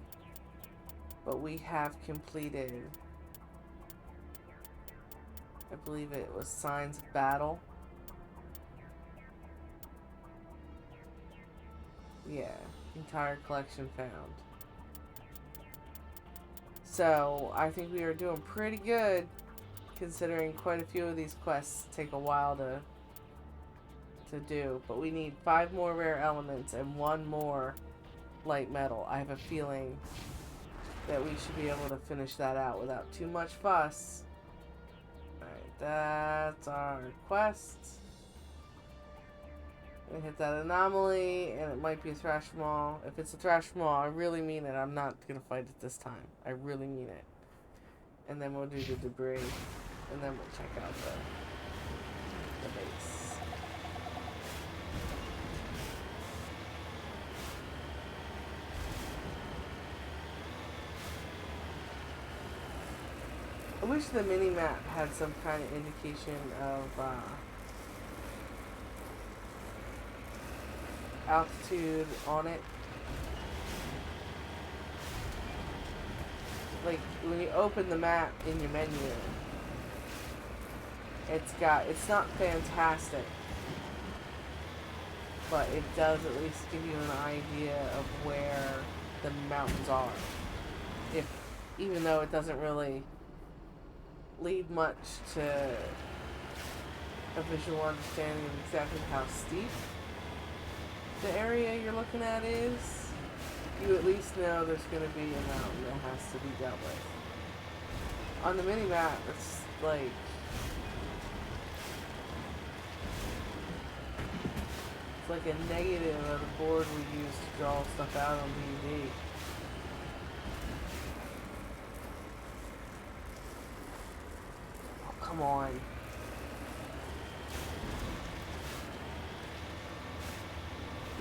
A: But we have completed, I believe it was Signs of Battle. Yeah, entire collection found. So, I think we are doing pretty good, considering quite a few of these quests take a while to do. But we need 5 more rare elements and 1 more light metal. I have a feeling that we should be able to finish that out without too much fuss. Alright, that's our quest. I hit that anomaly, and it might be a trash maw. If it's a trash maw, I really mean it. I'm not gonna fight it this time. I really mean it. And then we'll do the debris, and then we'll check out the base. I wish the mini-map had some kind of indication of altitude on it. Like when you open the map in your menu, it's not fantastic, but it does at least give you an idea of where the mountains are. Even though it doesn't really lead much to a visual understanding of exactly how steep the area you're looking at is. you at least know there's going to be a mountain that has to be dealt with. On the mini-map, it's like... it's like a negative of the board we use to draw stuff out on D&D. Oh, come on.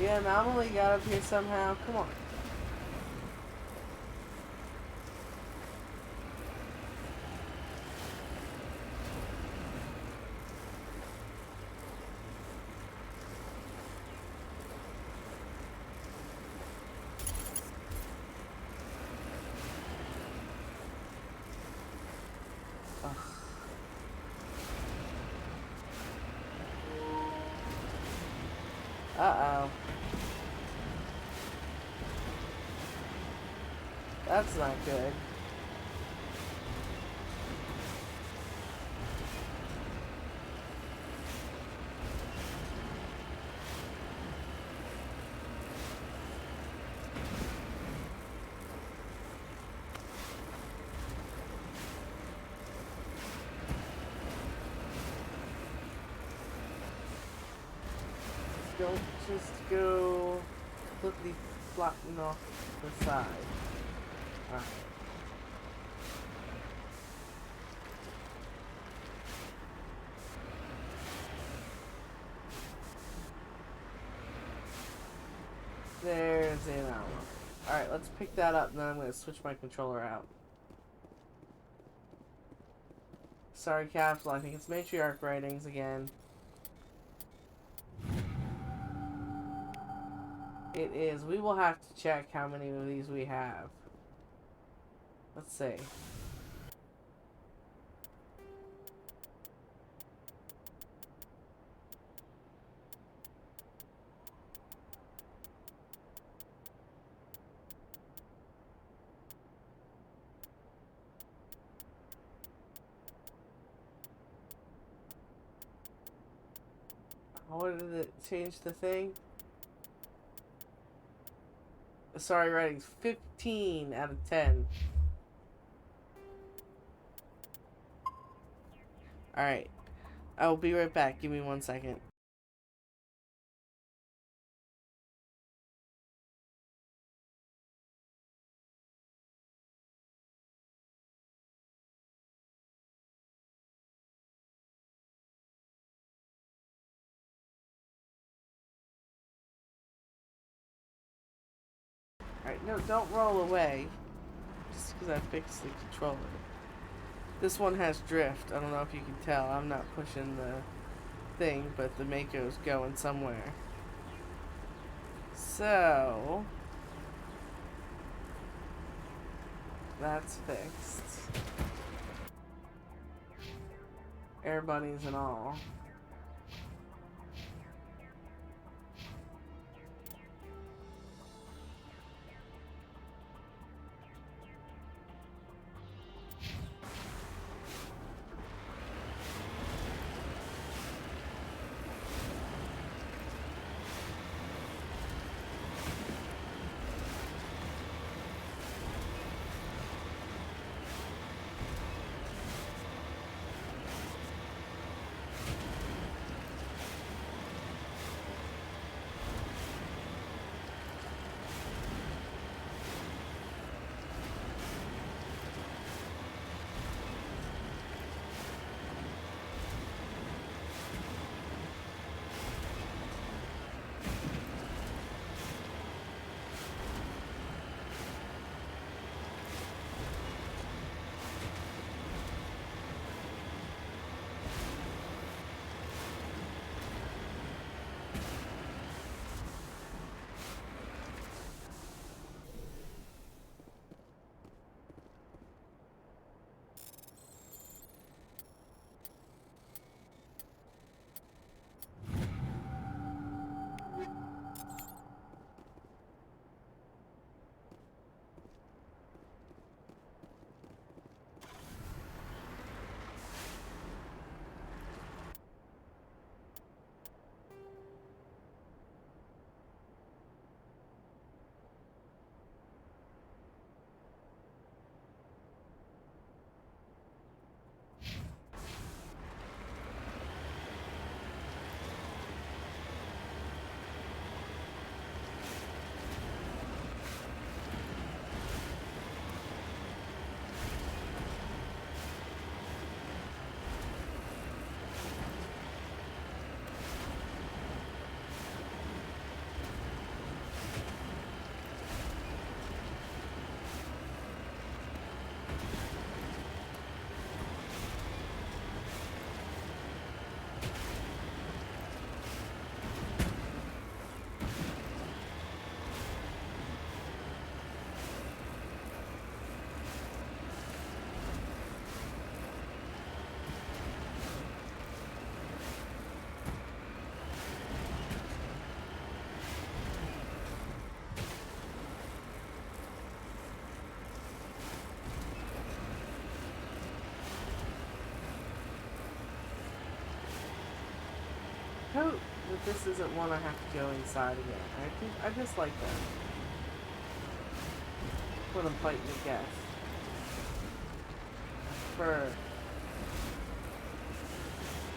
A: Yeah, anomaly got up here somehow. Come on. Uh-oh. That's not good. Don't just go completely flatten off the side. Alright. There's an hour. Alright, let's pick that up, and then I'm going to switch my controller out. Sorry, Capsule, I think it's matriarch writings again. It is. We will have to check how many of these we have. Let's see. What did it change the thing? Sorry, ratings 15 out of 10. Alright. I will be right back. Give me 1 second. Alright, no, don't roll away. Just because I fixed the controller. This one has drift. I don't know if you can tell. I'm not pushing the thing, but the Mako's going somewhere. So... that's fixed. Air bunnies and all. but this isn't one I have to go inside again. I just like that. When I'm fighting the Geth.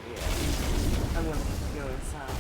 A: Yeah. I'm gonna have to go inside.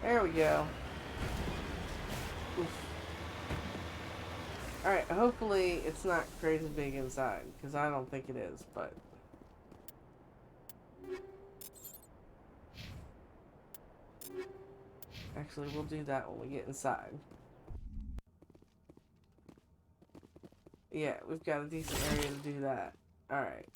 A: There we go. Oof. Alright, hopefully it's not crazy big inside, because I don't think it is, but... Actually, we'll do that when we get inside. Yeah, we've got a decent area to do that. Alright.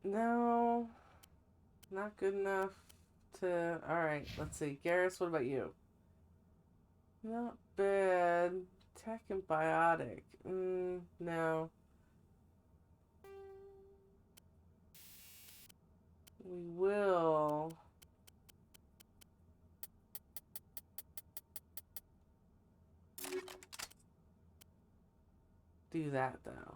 A: No, not good enough to... Alright, let's see. Garrus, what about you? Not bad. Tech and biotic. No. We will... do that, though.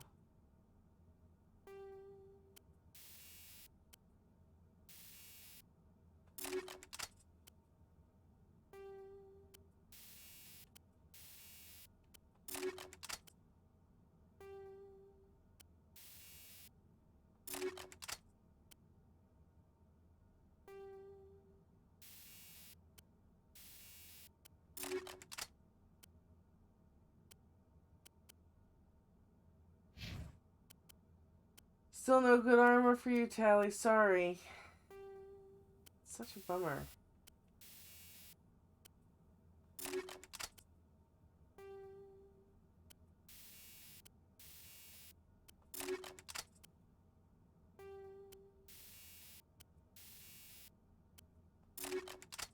A: Still no good armor for you, Tally. Sorry. Such a bummer.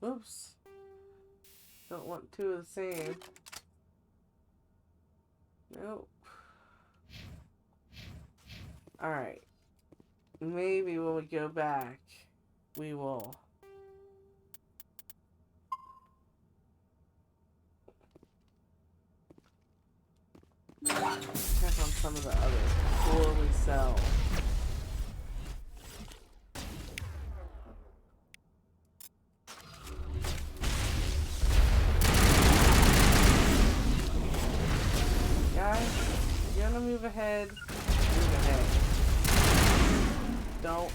A: Oops. Don't want two of the same. Nope. Alright. Maybe when we go back, we will... check on some of the others before we sell. Guys, you're gonna move ahead. Move ahead. Don't.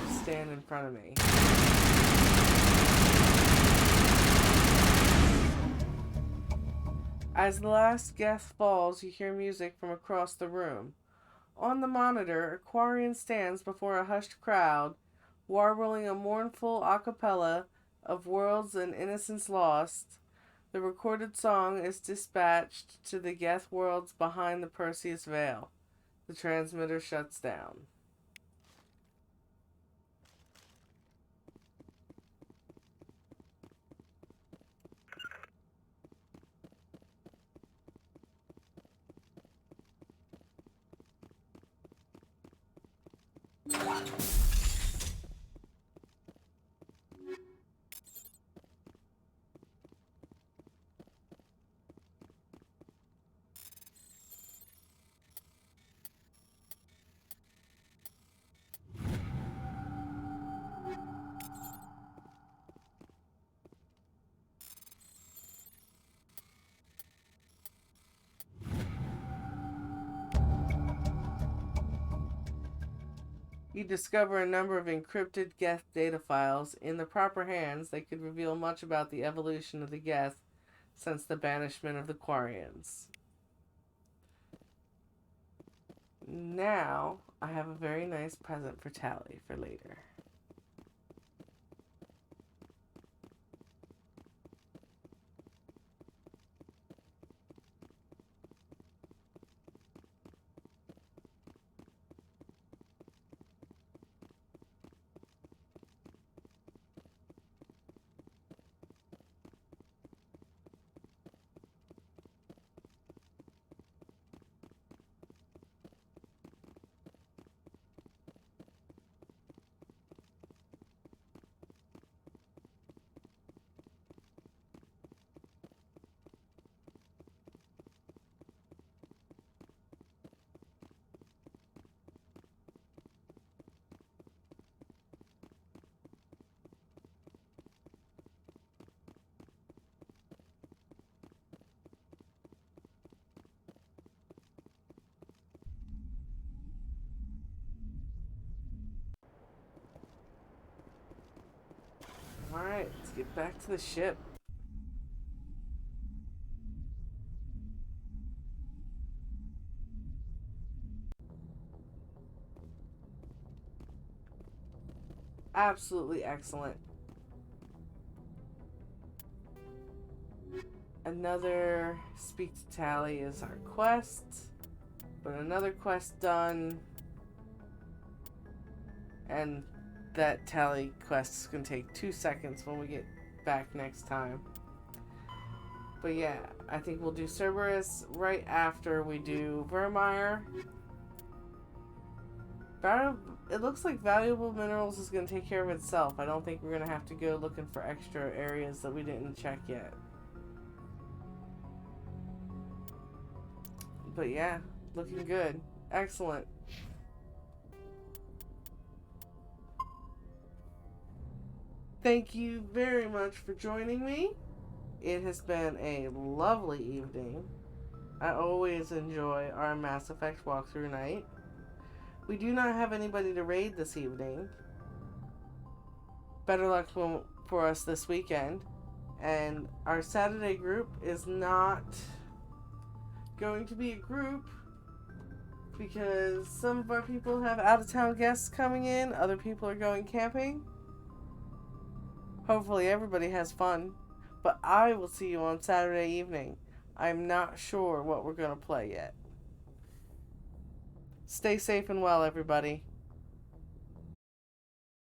A: Just stand in front of me. As the last Geth falls, you hear music from across the room. On the monitor, Aquarian stands before a hushed crowd, warbling a mournful a cappella of Worlds and Innocence Lost. The recorded song is dispatched to the Geth worlds behind the Perseus Veil. The transmitter shuts down. You discover a number of encrypted Geth data files. In the proper hands, they could reveal much about the evolution of the Geth since the banishment of the Quarians. Now, I have a very nice present for Tally for later. Alright, let's get back to the ship. Absolutely excellent. Another speak to Tally is our quest. But another quest done. And that Tally quest is going to take 2 seconds when we get back next time. But yeah, I think we'll do Cerberus right after we do Vermeer. It looks like valuable minerals is going to take care of itself. I don't think we're going to have to go looking for extra areas that we didn't check yet. But yeah, looking good. Excellent. Thank you very much for joining me. It has been a lovely evening. I always enjoy our Mass Effect walkthrough night. We do not have anybody to raid this evening. Better luck for us this weekend. And our Saturday group is not going to be a group because some of our people have out-of-town guests coming in. Other people are going camping. Hopefully everybody has fun. But I will see you on Saturday evening. I'm not sure what we're going to play yet. Stay safe and well, everybody.